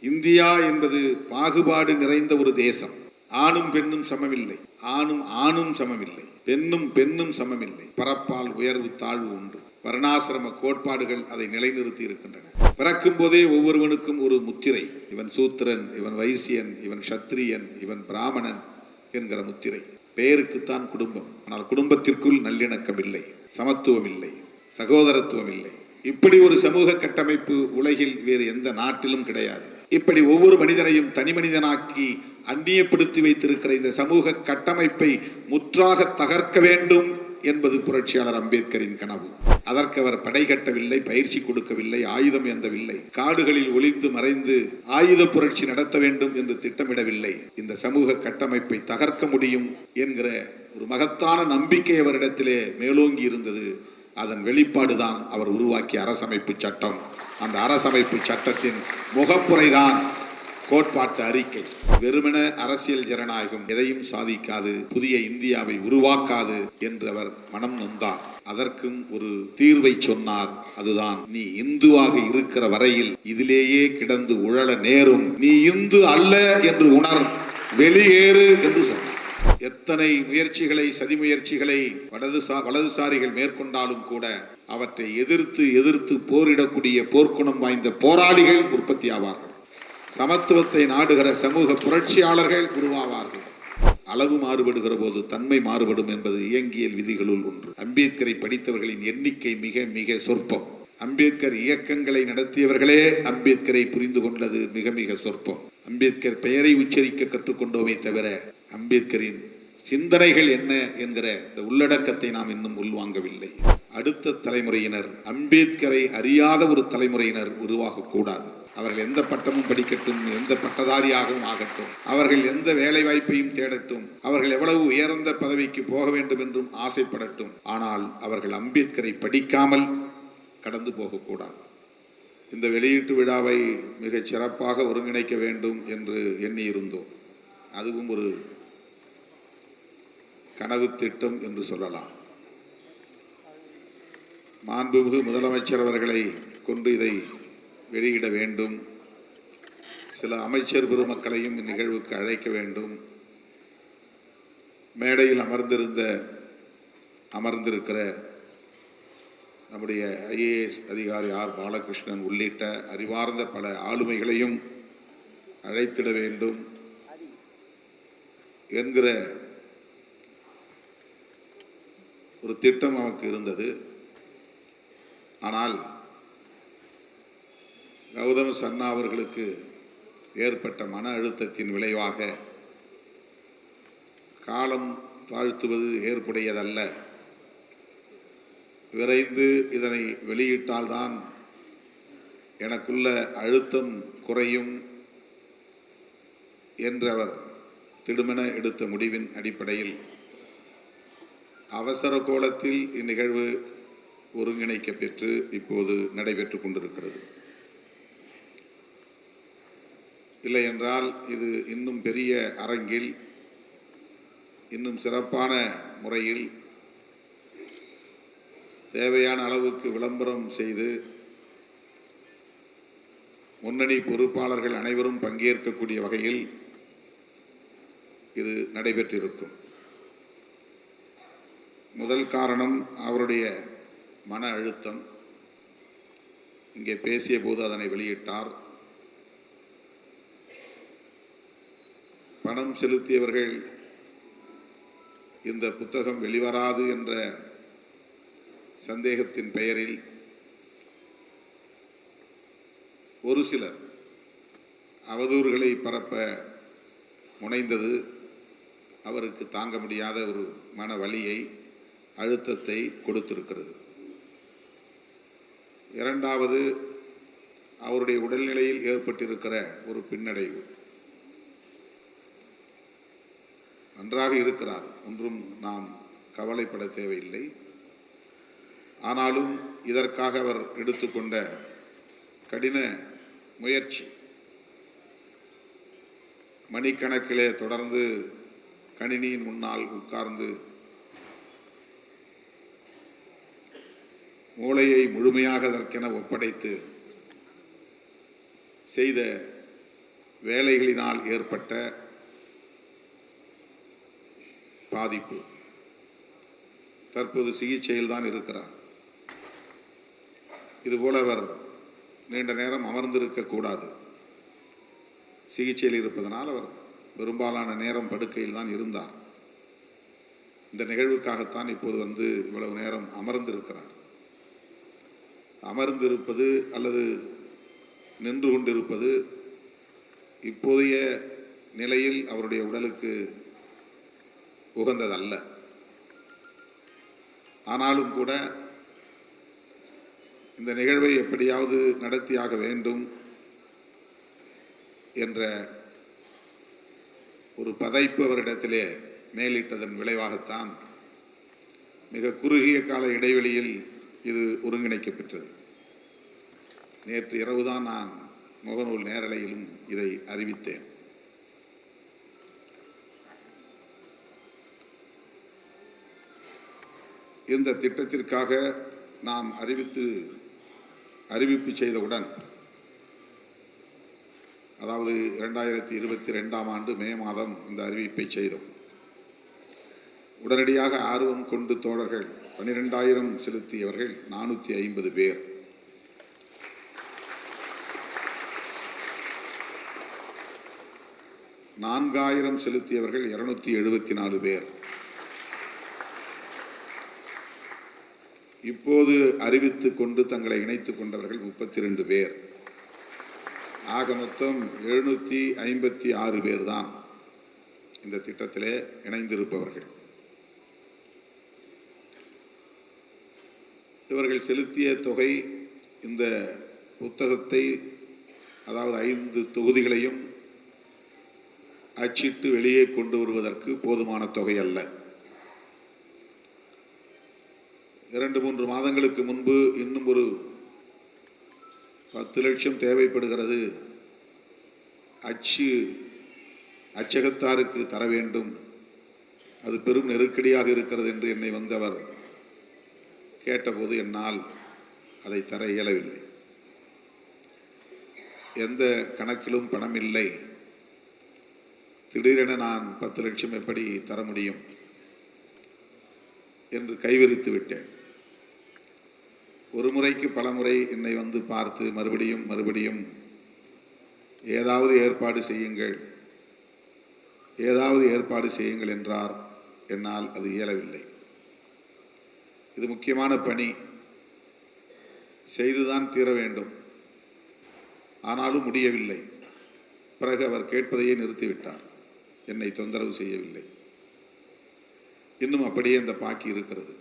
India என்பது பாகுபாடு நிறைந்த ஒரு தேசம். ஆணும் பெண்ணும் சமமில்லை, ஆணும் சமமில்லை, பெண்ணும் சமமில்லை. பரப்பால் உயர்வு தாழ்வு உண்டு. வர்ணாசிரம கோட்பாடுகள் அதை நிலைநிறுத்தி இருக்கின்றன. பிறக்கும் போதே ஒவ்வொருவனுக்கும் ஒரு முத்திரை. இவன் சூத்திரன், இவன் வைசியன், இவன் சத்திரியன், இவன் பிராமணன் என்கிற முத்திரை. பெயருக்குத்தான் குடும்பம். ஆனால் குடும்பத்திற்குள் நல்லிணக்கம் இல்லை, சமத்துவம் இல்லை, சகோதரத்துவம் இல்லை. இப்படி ஒரு சமூக கட்டமைப்பு உலகில் வேறு எந்த நாட்டிலும் கிடையாது. இப்படி ஒவ்வொரு மனிதனையும் தனி மனிதனாக்கி அந்நியப்படுத்தி வைத்திருக்கிற இந்த சமூக கட்டமைப்பை முற்றாக தகர்க்க வேண்டும் என்பது புரட்சியாளர் அம்பேத்கரின் கனவு. அதற்கு அவர் படை கட்டவில்லை, பயிற்சி கொடுக்கவில்லை, ஆயுதம் ஏந்தவில்லை, காடுகளில் ஒளிந்து மறைந்து ஆயுத புரட்சி நடத்த வேண்டும் என்று திட்டமிடவில்லை. இந்த சமூக கட்டமைப்பை தகர்க்க முடியும் என்கிற ஒரு மகத்தான நம்பிக்கை அவரிடத்திலே மேலோங்கி இருந்தது. அதன் வெளிப்பாடுதான் அவர் உருவாக்கிய அரசமைப்பு சட்டம். அந்த அரசமைப்பு சட்டத்தின் முகப்புரைதான் கோட்பாட்டு அறிக்கை. வெறுமன அரசியல் ஜனநாயகம் எதையும் சாதிக்காது, புதிய இந்தியாவை உருவாக்காது என்று அவர் மனம் நொந்தார். அதற்கும் ஒரு தீர்வை சொன்னார். அதுதான், நீ இந்துவாக இருக்கிற வரையில் இதிலேயே கிடந்து உழல நேரும், நீ இந்து அல்ல என்று உணர், வெளியேறு என்று சொன்னார். எத்தனை முயற்சிகளை, சதி முயற்சிகளை வலதுசாரிகள் மேற்கொண்டாலும் கூட அவற்றை எதிர்த்து போரிடக்கூடிய போர்க்குணம் வாய்ந்த போராளிகள் உற்பத்தி ஆவார்கள். சமத்துவத்தை நாடுகிற சமூக புரட்சியாளர்கள் உருவாவார்கள். அளவு மாறுபடுகிற போது தன்மை மாறுபடும் என்பது இயங்கியல் விதிகளுள் ஒன்று. அம்பேத்கரை படித்தவர்களின் எண்ணிக்கை மிக மிக சொற்பம். அம்பேத்கர் இயக்கங்களை நடத்தியவர்களே அம்பேத்கரை புரிந்து கொண்டது மிக மிக சொற்பம். அம்பேத்கர் பெயரை உச்சரிக்க கற்றுக்கொண்டோமே தவிர அம்பேத்கரின் சிந்தனைகள் என்ன என்கிற இந்த உள்ளடக்கத்தை நாம் இன்னும் உள்வாங்கவில்லை. அடுத்த தலைமுறையினர், அம்பேத்கரை அறியாத ஒரு தலைமுறையினர் உருவாகக்கூடாது. அவர்கள் எந்த பட்டமும் படிக்கட்டும், எந்த பட்டதாரியாகவும் ஆகட்டும், அவர்கள் எந்த வேலை வாய்ப்பையும் தேடட்டும், அவர்கள் எவ்வளவு உயர்ந்த பதவிக்கு போக வேண்டும் என்றும் ஆசைப்படட்டும். ஆனால் அவர்கள் அம்பேத்கரை படிக்காமல் கடந்து போகக்கூடாது. இந்த வெளியீட்டு விழாவை மிகச் சிறப்பாக ஒருங்கிணைக்க வேண்டும் என்று எண்ணியிருந்தோம். அதுவும் ஒரு கனவு திட்டம் என்று சொல்லலாம். மாண்புமிகு முதலமைச்சர் அவர்களை கொண்டு இதை வெளியிட வேண்டும். சில அமைச்சர் பெருமக்களையும் இந்நிகழ்வுக்கு அழைக்க வேண்டும். மேடையில் அமர்ந்திருக்கிற நம்முடைய IAS அதிகாரி R. பாலகிருஷ்ணன் உள்ளிட்ட அறிவார்ந்த பல ஆளுமைகளையும் அழைத்திட வேண்டும் என்கிற ஒரு திட்டம் நமக்கு இருந்தது. ஆனால் கௌதம சன்னா அவர்களுக்கு ஏற்பட்ட மன அழுத்தத்தின் விளைவாக காலம் தாழ்த்துவது ஏற்புடையதல்ல, விரைந்து இதனை வெளியிட்டால்தான் எனக்குள்ள அழுத்தம் குறையும் என்று அவர் திடுமென எடுத்த முடிவின் அடிப்படையில் அவசர கோலத்தில் இந்நிகழ்வு ஒருங்கிணைக்க பெற்று இப்போது நடைபெற்று கொண்டிருக்கிறது. இல்லை என்றால் இது இன்னும் பெரிய அரங்கில், இன்னும் சிறப்பான முறையில் தேவையான அளவுக்கு விளம்பரம் செய்து முன்னணி பொறுப்பாளர்கள் அனைவரும் பங்கேற்கக்கூடிய வகையில் இது நடைபெற்றிருக்கும். முதல் காரணம் அவருடைய மன அழுத்தம். இங்கே பேசிய போது அதனை வெளியிட்டார். பணம் செலுத்தியவர்கள் இந்த புத்தகம் வெளிவராது என்ற சந்தேகத்தின் பெயரில் ஒரு சிலர் அவதூறுகளை பரப்ப முனைந்தது அவருக்கு தாங்க முடியாத ஒரு மன வலியை, அழுத்தத்தை கொடுத்திருக்கிறது. இரண்டாவது, அவருடைய உடல்நிலையில் ஏற்பட்டிருக்கிற ஒரு பின்னடைவு. நன்றாக இருக்கிறார், ஒன்றும் நாம் கவலைப்பட தேவையில்லை. ஆனாலும் இதற்காக அவர் எடுத்துக்கொண்ட கடின முயற்சி, மணிக்கணக்கிலே தொடர்ந்து கணினியின் முன்னால் உட்கார்ந்து மூளையை முழுமையாக அதற்கென ஒப்படைத்து செய்த வேலைகளினால் ஏற்பட்ட பாதிப்பு. தற்போது சிகிச்சையில் தான் இருக்கிறார். இதுபோல அவர் நீண்ட நேரம் அமர்ந்திருக்கக்கூடாது. சிகிச்சையில் இருப்பதனால் அவர் பெரும்பாலான நேரம் படுக்கையில் தான் இருந்தார். இந்த நிகழ்வுக்காகத்தான் இப்போது வந்து இவ்வளவு நேரம் அமர்ந்திருக்கிறார். அமர்ந்திருப்பது அல்லது நின்று கொண்டிருப்பது இப்போதைய நிலையில் அவருடைய உடலுக்கு உகந்ததல்ல. ஆனாலும் கூட இந்த நிகழ்வை எப்படியாவது நடத்தியாக வேண்டும் என்ற ஒரு பதைப்பு அவரிடத்திலே மேலிட்டதன் விளைவாகத்தான் மிக குறுகிய கால இடைவெளியில் இது ஒருங்கிணைக்கப்பட்டது. நேற்று இரவுதான் நான் முகநூல் நேரலையிலும் இதை அறிவித்தேன். இந்த திட்டத்திற்காக நாம் அறிவிப்பு செய்தவுடன், அதாவது 2022ஆம் ஆண்டு மே மாதம் இந்த அறிவிப்பை செய்தோம். உடனடியாக ஆர்வம் கொண்டு தோழர்கள் 12,000 செலுத்தியவர்கள் 450 பேர். $4,000 செலுத்தியவர்கள் 274 பேர். இப்போது அறிவித்து கொண்டு தங்களை இணைத்துக் கொண்டவர்கள் 32 பேர். ஆக மொத்தம் 756 பேர் தான் இந்த திட்டத்திலே இணைந்திருப்பவர்கள். இவர்கள் செலுத்திய தொகை இந்த புத்தகத்தை, அதாவது 5 தொகுதிகளையும் அச்சிட்டு வெளியே கொண்டு வருவதற்கு போதுமான தொகை அல்ல. 2-3 மாதங்களுக்கு முன்பு இன்னும் ஒரு 10 லட்சம் தேவைப்படுகிறது, அச்சகத்தாருக்கு தர வேண்டும், அது பெரும் நெருக்கடியாக இருக்கிறது என்று என்னை வந்தவர் கேட்டபோது என்னால் அதை தர இயலவில்லை. எந்த கணக்கிலும் பணம் இல்லை. திடீரென நான் 10 லட்சம் எப்படி தர முடியும் என்று கைவிரித்து விட்டேன். ஒரு முறைக்கு பல முறை என்னை வந்து பார்த்து மறுபடியும் ஏதாவது ஏற்பாடு செய்யுங்கள் என்றார். என்னால் அது இயலவில்லை. இது முக்கியமான பணி, செய்துதான் தீர வேண்டும். ஆனாலும் முடியவில்லை. பிறகு அவர் கேட்பதையே நிறுத்திவிட்டார். என்னை தொந்தரவு செய்யவில்லை. இன்னும் அப்படியே அந்த பாக்கி இருக்கிறது.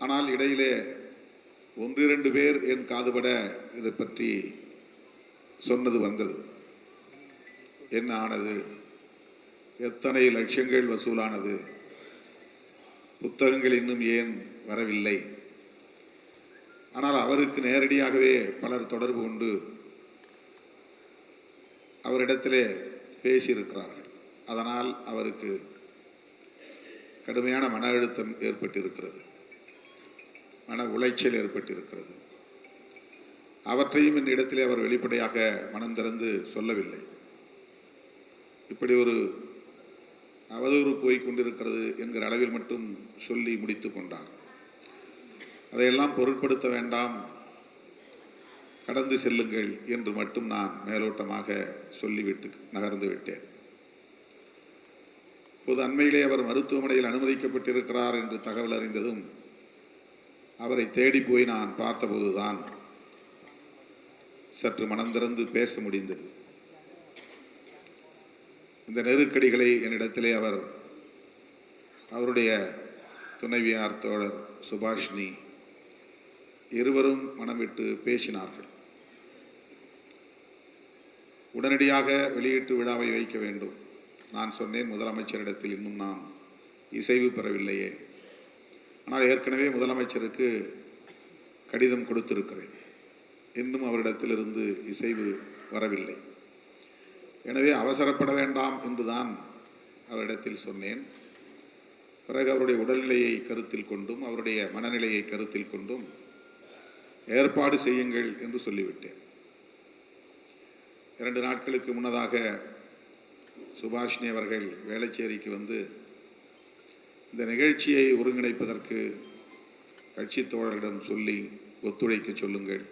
ஆனால் இடையிலே 1-2 பேர் என் காதுபட இதை பற்றி சொன்னது வந்தது. என்ன ஆனது, எத்தனை லட்சங்கள் வசூலானது, புத்தகங்கள் இன்னும் ஏன் வரவில்லை? ஆனால் அவருக்கு நேரடியாகவே பலர் தொடர்பு கொண்டு அவரிடத்திலே பேசியிருக்கிறார்கள். அதனால் அவருக்கு கடுமையான மன அழுத்தம் ஏற்பட்டிருக்கிறது, மன உளைச்சல் ஏற்பட்டிருக்கிறது. அவற்றையும் இந்த இடத்திலே அவர் வெளிப்படையாக மனம் திறந்து சொல்லவில்லை. இப்படி ஒரு அவதூறு போய் கொண்டிருக்கிறது என்கிற அளவில் மட்டும் சொல்லி முடித்து கொண்டார். அதையெல்லாம் பொருட்படுத்த வேண்டாம், கடந்து செல்லுங்கள் என்று மட்டும் நான் மேலோட்டமாக சொல்லிவிட்டு நகர்ந்து விட்டேன். இப்போது அண்மையிலே அவர் மருத்துவமனையில் அனுமதிக்கப்பட்டிருக்கிறார் என்று தகவல் அறிந்ததும் அவரை தேடி போய் நான் பார்த்தபோதுதான் சற்று மனம் திறந்து பேச முடிந்தது. இந்த நெருக்கடிகளை என்னிடத்திலே அவருடைய துணைவியார் தோழர் சுபாஷினி இருவரும் மனம் விட்டு பேசினார்கள். உடனடியாக வெளியீட்டு விழாவை வைக்க வேண்டும். நான் சொன்னேன், முதலமைச்சரிடத்தில் இன்னும் நாம் இசைவு பெறவில்லையே. ஆனால் ஏற்கனவே முதலமைச்சருக்கு கடிதம் கொடுத்திருக்கிறேன். இன்னும் அவரிடத்திலிருந்து இசைவு வரவில்லை. எனவே அவசரப்பட வேண்டாம் என்றுதான் அவரிடத்தில் சொன்னேன். பிறகு அவருடைய உடல்நிலையை கருத்தில் கொண்டும் அவருடைய மனநிலையை கருத்தில் கொண்டும் ஏற்பாடு செய்யுங்கள் என்று சொல்லிவிட்டேன். 2 நாட்களுக்கு முன்னதாக சுபாஷினி அவர்கள் வேளச்சேரிக்கு வந்து இந்த நிகழ்ச்சியை ஒருங்கிணைப்பதற்கு கட்சி தோழரிடம் சொல்லி ஒத்துழைக்க சொல்லுங்கள்,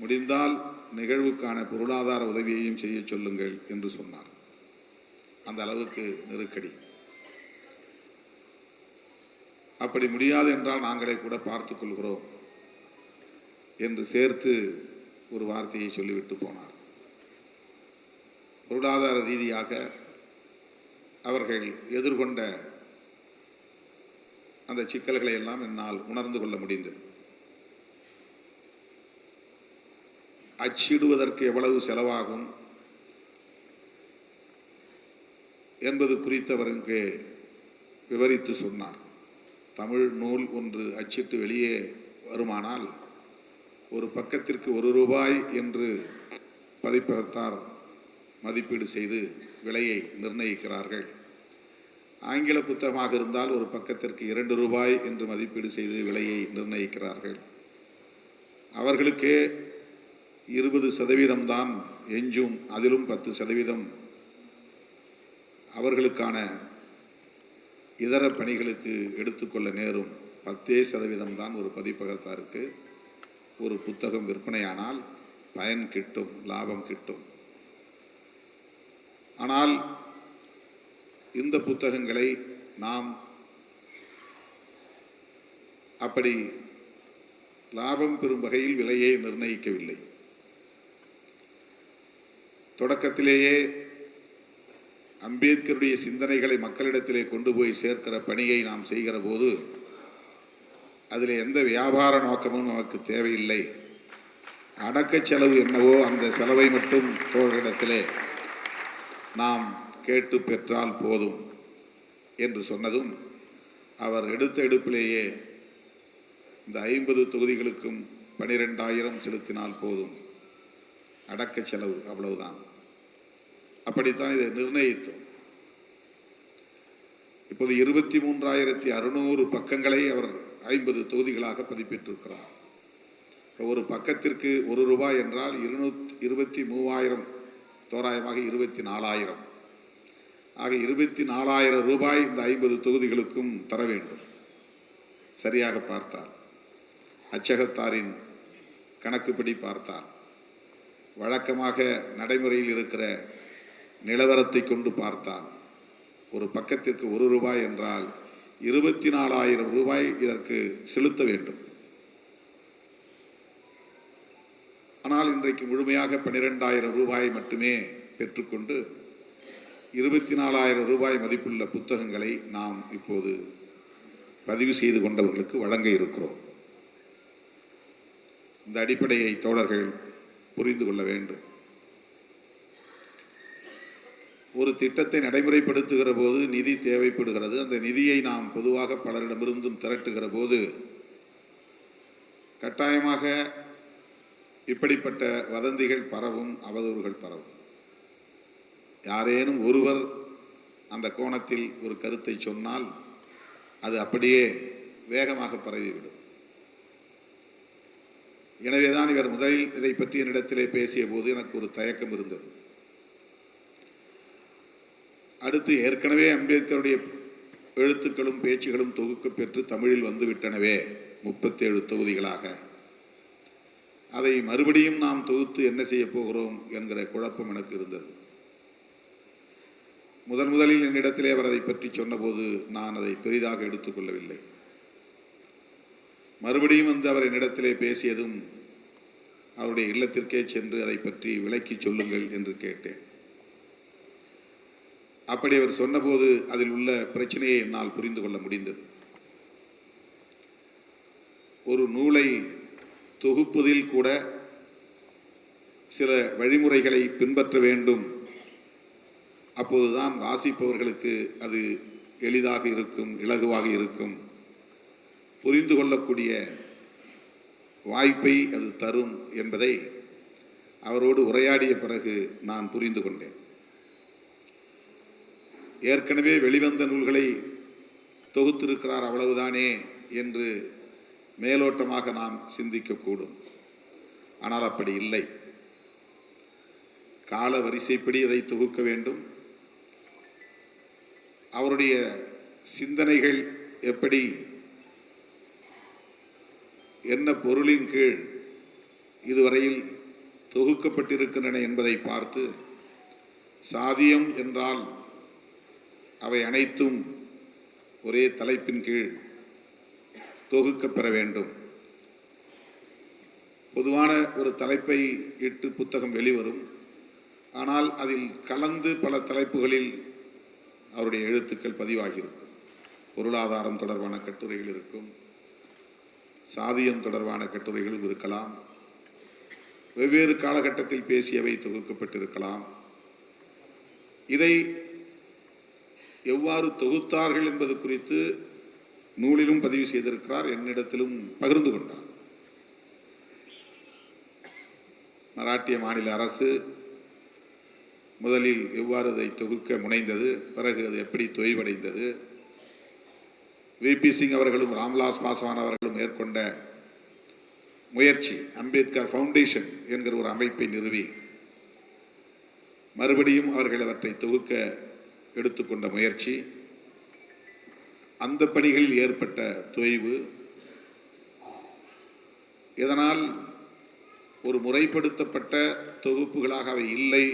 முடிந்தால் நிகழ்வுக்கான பொருளாதார உதவியையும் செய்ய சொல்லுங்கள் என்று சொன்னார். அந்த அளவுக்கு நெருக்கடி. அப்படி முடியாது என்றால் நாங்களே கூட பார்த்துக் கொள்கிறோம் என்று சேர்த்து ஒரு வார்த்தையை சொல்லிவிட்டு போனார். பொருளாதார ரீதியாக அவர்கள் எதிர்கொண்ட அந்த சிக்கல்களை எல்லாம் என்னால் உணர்ந்து கொள்ள முடிந்தது. அச்சிடுவதற்கு எவ்வளவு செலவாகும் என்பது குறித்து அவர் இங்கே விவரித்து சொன்னார். தமிழ் நூல் ஒன்று அச்சிட்டு வெளியே வருமானால் ஒரு பக்கத்திற்கு ₹1 என்று பதிப்பகத்தார் மதிப்பீடு செய்து விலையை நிர்ணயிக்கிறார்கள். ஆங்கில புத்தகமாக இருந்தால் ஒரு பக்கத்திற்கு ₹2 என்று மதிப்பீடு செய்து விலையை நிர்ணயிக்கிறார்கள். அவர்களுக்கே 20% தான் எஞ்சும், அதிலும் 10% அவர்களுக்கான இதர பணிகளுக்கு எடுத்துக்கொள்ள நேரும். 10% தான் ஒரு பதிப்பகத்தாருக்கு ஒரு புத்தகம் விற்பனையானால் பயன் கிட்டும், லாபம் கிட்டும். ஆனால் இந்த புத்தகங்களை நாம் அப்படி லாபம் பெறும் வகையில் விலையை நிர்ணயிக்கவில்லை. தொடக்கத்திலேயே அம்பேத்கருடைய சிந்தனைகளை மக்களிடத்திலே கொண்டு போய் சேர்க்கிற பணியை நாம் செய்கிற போது அதில் எந்த வியாபார நோக்கமும் நமக்கு தேவையில்லை. அடக்க செலவு என்னவோ அந்த செலவை மட்டும் தோழரிடத்திலே நாம் கேட்டு பெற்றால் போதும் என்று சொன்னதும் அவர் எடுத்த எடுப்பிலேயே இந்த 50 தொகுதிகளுக்கும் 12,000 செலுத்தினால் போதும், அடக்க செலவு அவ்வளவுதான். அப்படித்தான் இதை நிர்ணயித்தோம். இப்போது 23,600 பக்கங்களை அவர் 50 தொகுதிகளாக பதிப்பிட்டிருக்கிறார். ஒரு பக்கத்திற்கு ₹1 என்றால் 23,000, தோராயமாக 24,000. ஆக ₹24,000 இந்த 50 தொகுதிகளுக்கும் தர வேண்டும். சரியாக பார்த்தார், அச்சகத்தாரின் கணக்குப்படி பார்த்தார், வழக்கமாக நடைமுறையில் இருக்கிற நிலவரத்தை கொண்டு பார்த்தார், ஒரு பக்கத்திற்கு ₹1 என்றால் ₹24,000 இதற்கு செலுத்த வேண்டும். ஆனால் இன்றைக்கு முழுமையாக ₹12,000 மட்டுமே பெற்றுக்கொண்டு ₹24,000 மதிப்புள்ள புத்தகங்களை நாம் இப்போது பதிவு செய்து கொண்டவர்களுக்கு வழங்க இருக்கிறோம். இந்த அடிப்படையை தோழர்கள் புரிந்து கொள்ள வேண்டும். ஒரு திட்டத்தை நடைமுறைப்படுத்துகிற போது நிதி தேவைப்படுகிறது. அந்த நிதியை நாம் பொதுவாக பலரிடமிருந்தும் திரட்டுகிற போது கட்டாயமாக இப்படிப்பட்ட வதந்திகள் பரவும், அவதூறுகள் பரவும். யாரேனும் ஒருவர் அந்த கோணத்தில் ஒரு கருத்தை சொன்னால் அது அப்படியே வேகமாக பரவிவிடும். எனவேதான் இவர் முதலில் இதை பற்றி என்னிடத்திலே பேசிய போது எனக்கு ஒரு தயக்கம் இருந்தது. அடுத்து ஏற்கனவே அம்பேத்கருடைய எழுத்துக்களும் பேச்சுகளும் தொகுக்க பெற்று தமிழில் வந்துவிட்டனவே 37 தொகுதிகளாக, அதை மறுபடியும் நாம் தொகுத்து என்ன செய்ய போகிறோம் என்கிற குழப்பம் எனக்கு இருந்தது. முதலில் என்னிடத்திலே அவர் அதை பற்றி சொன்னபோது நான் அதை பெரிதாக எடுத்துக்கொள்ளவில்லை. மறுபடியும் வந்து அவர் என்னிடத்திலே பேசியதும் அவருடைய இல்லத்திற்கே சென்று அதை பற்றி விளக்கி சொல்லுங்கள் என்று கேட்டேன். அப்படி அவர் சொன்னபோது அதில் உள்ள பிரச்சனையை என்னால் புரிந்து கொள்ள முடிந்தது. ஒரு நூலை தொகுப்பதில் கூட சில வழிமுறைகளை பின்பற்ற வேண்டும். அப்போதுதான் வாசிப்பவர்களுக்கு அது எளிதாக இருக்கும், இலகுவாக இருக்கும், புரிந்து கொள்ளக்கூடிய வாய்ப்பை அது தரும் என்பதை அவரோடு உரையாடிய பிறகு நான் புரிந்து கொண்டேன். ஏற்கனவே வெளிவந்த நூல்களை தொகுத்திருக்கிறார் அவ்வளவுதானே என்று மேலோட்டமாக நாம் சிந்திக்கக்கூடும். ஆனால் அப்படி இல்லை. கால வரிசைப்படி அதை தொகுக்க வேண்டும். அவருடைய சிந்தனைகள் எப்படி, என்ன பொருளின் கீழ் இதுவரையில் தொகுக்கப்பட்டிருக்கின்றன என்பதை பார்த்து, சாதியம் என்றால் அவை அனைத்தும் ஒரே தலைப்பின் கீழ் தொகுக்கப்பெற வேண்டும். பொதுவான ஒரு தலைப்பை இட்டு புத்தகம் வெளிவரும். ஆனால் அதில் கலந்து பல தலைப்புகளில் அவருடைய எழுத்துக்கள் பதிவாகியிருக்கும். பொருளாதாரம் தொடர்பான கட்டுரைகள் இருக்கும், சாதியம் தொடர்பான கட்டுரைகளும் இருக்கலாம், வெவ்வேறு காலகட்டத்தில் பேசியவை தொகுக்கப்பட்டிருக்கலாம். இதை எவ்வாறு தொகுத்தார்கள் என்பது குறித்து நூலிலும் பதிவு செய்திருக்கிறார், என்னிடத்திலும் பகிர்ந்து கொண்டார். மராட்டிய மாநில அரசு முதலில் எவ்வாறு அதை தொகுக்க முனைந்தது, பிறகு அது எப்படி தொய்வடைந்தது, விபி சிங் அவர்களும் ராம்விலாஸ் பாஸ்வான் அவர்களும் மேற்கொண்ட முயற்சி, அம்பேத்கர் ஃபவுண்டேஷன் என்கிற ஒரு அமைப்பை நிறுவி மறுபடியும் அவர்கள் அவற்றை தொகுக்க எடுத்துக்கொண்ட முயற்சி, அந்த பணிகளில் ஏற்பட்ட தொய்வு, இதனால் ஒரு முறைப்படுத்தப்பட்ட தொகுப்புகளாக அவை இல்லை.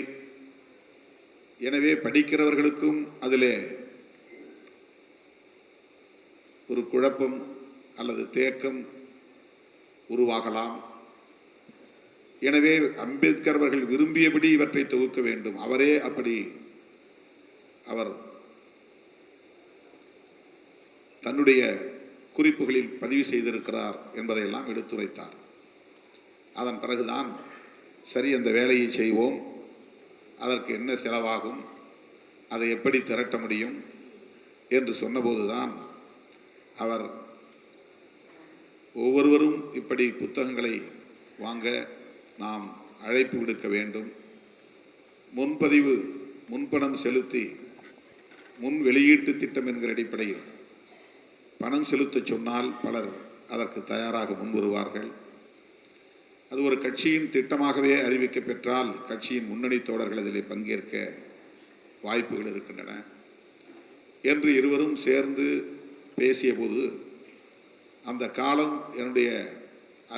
எனவே படிக்கிறவர்களுக்கும் அதிலே ஒரு குழப்பம் அல்லது தேக்கம் உருவாகலாம். எனவே அம்பேத்கர் அவர்கள் விரும்பியபடி இவற்றை தொகுக்க வேண்டும். அவரே அப்படி அவர் தன்னுடைய குறிப்புகளில் பதிவு செய்திருக்கிறார் என்பதையெல்லாம் எடுத்துரைத்தார். அதன் பிறகுதான் சரி, அந்த வேலையை செய்வோம், அதற்கு என்ன செலவாகும், அதை எப்படி திரட்ட முடியும் என்று சொன்னபோதுதான் அவர் ஒவ்வொருவரும் இப்படி புத்தகங்களை வாங்க நாம் அழைப்பு விடுக்க வேண்டும், முன்பணம் செலுத்தி முன் வெளியீட்டு திட்டம் என்கிற அடிப்படையில் பணம் செலுத்த சொன்னால் பலர் அதற்கு தயாராக முன்வருவார்கள். அது ஒரு கட்சியின் திட்டமாகவே அறிவிக்க பெற்றால் கட்சியின் முன்னணி தோழர்கள் அதில் பங்கேற்க வாய்ப்புகள் இருக்கின்றன என்று இருவரும் சேர்ந்து பேசிய போது, அந்த காலம் என்னுடைய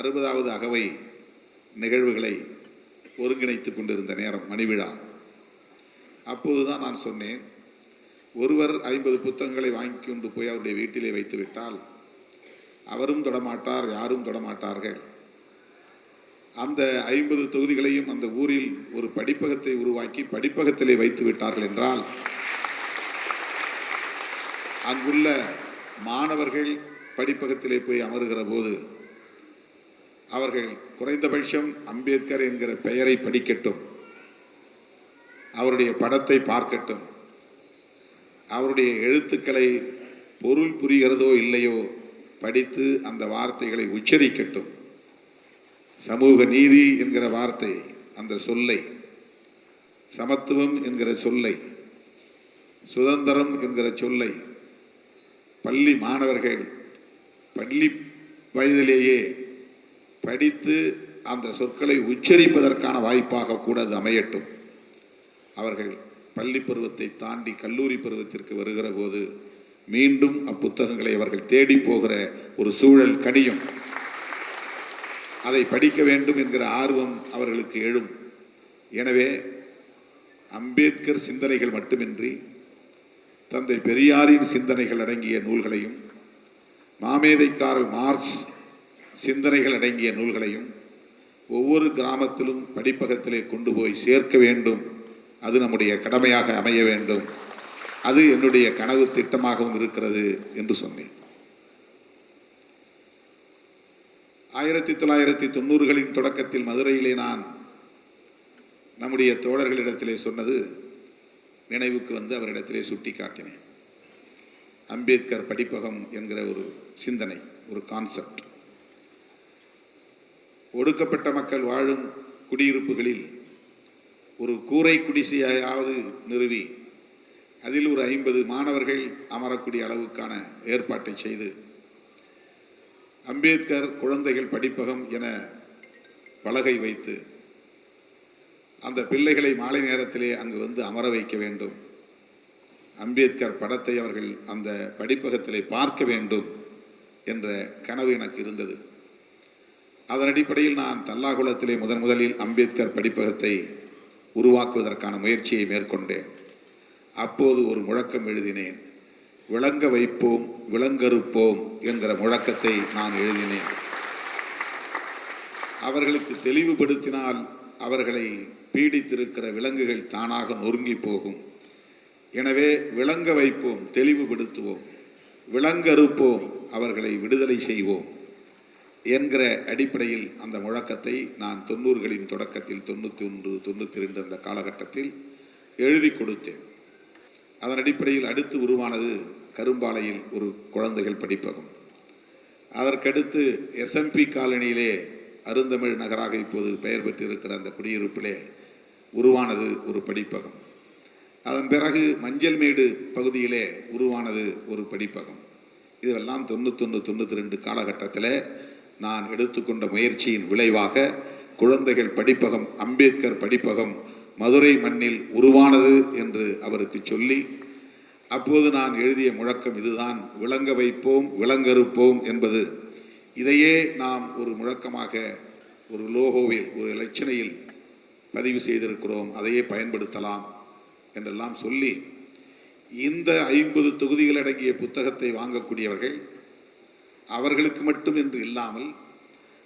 60வது அகவை நிகழ்வுகளை ஒருங்கிணைத்து கொண்டிருந்த நேரம், மணிவிழா. அப்போதுதான் நான் சொன்னேன், ஒருவர் 50 புத்தகங்களை வாங்கி கொண்டு போய் அவருடைய வீட்டிலே வைத்து விட்டால் அவரும் தொடமாட்டார், யாரும் தொடமாட்டார்கள். அந்த 50 தொகுதிகளையும் அந்த ஊரில் ஒரு படிப்பகத்தை உருவாக்கி படிப்பகத்திலே வைத்து விட்டார்கள் என்றால் அங்குள்ள மாணவர்கள் படிப்பகத்திலே போய் அமருகிற போது அவர்கள் குறைந்தபட்சம் அம்பேத்கர் என்கிற பெயரை படிக்கட்டும், அவருடைய படத்தை பார்க்கட்டும், அவருடைய எழுத்துக்களை பொருள் புரிகிறதோ இல்லையோ படித்து அந்த வார்த்தைகளை உச்சரிக்கட்டும். சமூக நீதி என்கிற வார்த்தை, அந்த சொல்லை, சமத்துவம் என்கிற சொல்லை, சுதந்திரம் என்கிற சொல்லை பள்ளி மாணவர்கள் பள்ளி வயதிலேயே படித்து அந்த சொற்களை உச்சரிப்பதற்கான வாய்ப்பாக கூட அது அமையட்டும். அவர்கள் பள்ளி பருவத்தை தாண்டி கல்லூரி பருவத்திற்கு வருகிற போது மீண்டும் அப்புத்தகங்களை அவர்கள் தேடி போகிற ஒரு சூழல் கனியும். அதை படிக்க வேண்டும் என்கிற ஆர்வம் அவர்களுக்கு எழும். எனவே அம்பேத்கர் சிந்தனைகள் மட்டுமின்றி தந்தை பெரியாரின் சிந்தனைகள் அடங்கிய நூல்களையும், மாமேதை காரல் மார்க்ஸ் சிந்தனைகள் அடங்கிய நூல்களையும் ஒவ்வொரு கிராமத்திலும் படிப்பகத்திலே கொண்டு போய் சேர்க்க வேண்டும். அது நம்முடைய கடமையாக அமைய வேண்டும். அது என்னுடைய கனவு திட்டமாகவும் இருக்கிறது என்று சொன்னேன். 1990களின் தொடக்கத்தில் மதுரையிலே நான் நம்முடைய தோழர்களிடத்திலே சொன்னது நினைவுக்கு வந்து அவரிடத்திலே சுட்டி காட்டினேன். அம்பேத்கர் படிப்பகம் என்கிற ஒரு சிந்தனை, ஒரு கான்செப்ட். ஒடுக்கப்பட்ட மக்கள் வாழும் குடியிருப்புகளில் ஒரு கூரை குடிசையாவது நிறுவி அதில் ஒரு 50 மாணவர்கள் அமரக்கூடிய அளவுக்கான ஏற்பாட்டை செய்து அம்பேத்கர் குழந்தைகள் படிப்பகம் என பலகை வைத்து அந்த பிள்ளைகளை மாலை நேரத்திலே அங்கு வந்து அமர வைக்க வேண்டும். அம்பேத்கர் படத்தை அவர்கள் அந்த படிப்பகத்திலே பார்க்க வேண்டும் என்ற கனவு எனக்கு இருந்தது. அதன் அடிப்படையில் நான் தல்லாகுளத்திலே முதலில் அம்பேத்கர் படிப்பகத்தை உருவாக்குவதற்கான முயற்சியை மேற்கொண்டேன். அப்போது ஒரு முழக்கம் எழுதினேன். விளங்க வைப்போம் விளங்கறுப்போம் என்கிற முழக்கத்தை நான் எழுதினேன். அவர்களுக்கு தெளிவுபடுத்தினால் அவர்களை பீடித்திருக்கிற விலங்குகள் தானாக நொறுங்கி போகும். எனவே விளங்க வைப்போம், தெளிவுபடுத்துவோம், விளங்கறுப்போம், அவர்களை விடுதலை செய்வோம் என்கிற அடிப்படையில் அந்த முழக்கத்தை நான் 90களின் தொடக்கத்தில் 91, 92 அந்த காலகட்டத்தில் எழுதி கொடுத்தேன். அதன் அடிப்படையில் அடுத்து உருவானது கரும்பாலையில் ஒரு குழந்தைகள் படிப்பகம். அதற்கடுத்து SMP காலனியிலே அருந்தமிழ் நகராக இப்போது பெயர் பெற்றிருக்கிற அந்த குடியிருப்பிலே உருவானது ஒரு படிப்பகம். அதன் பிறகு மஞ்சள்மேடு பகுதியிலே உருவானது ஒரு படிப்பகம். இதெல்லாம் 91, 92 காலகட்டத்தில் நான் எடுத்துக்கொண்ட முயற்சியின் விளைவாக குழந்தைகள் படிப்பகம், அம்பேத்கர் படிப்பகம் மதுரை மண்ணில் உருவானது என்று அவருக்கு சொல்லி, அப்போது நான் எழுதிய முழக்கம் இதுதான், விளங்க வைப்போம் விளங்கறுப்போம் என்பது. இதையே நாம் ஒரு முழக்கமாக ஒரு லோகோவில், ஒரு இலட்சணையில் பதிவு செய்திருக்கிறோம், அதையே பயன்படுத்தலாம் என்றெல்லாம் சொல்லி, இந்த 50 தொகுதிகள் அடங்கிய புத்தகத்தை வாங்கக்கூடியவர்கள் அவர்களுக்கு மட்டும் என்று இல்லாமல்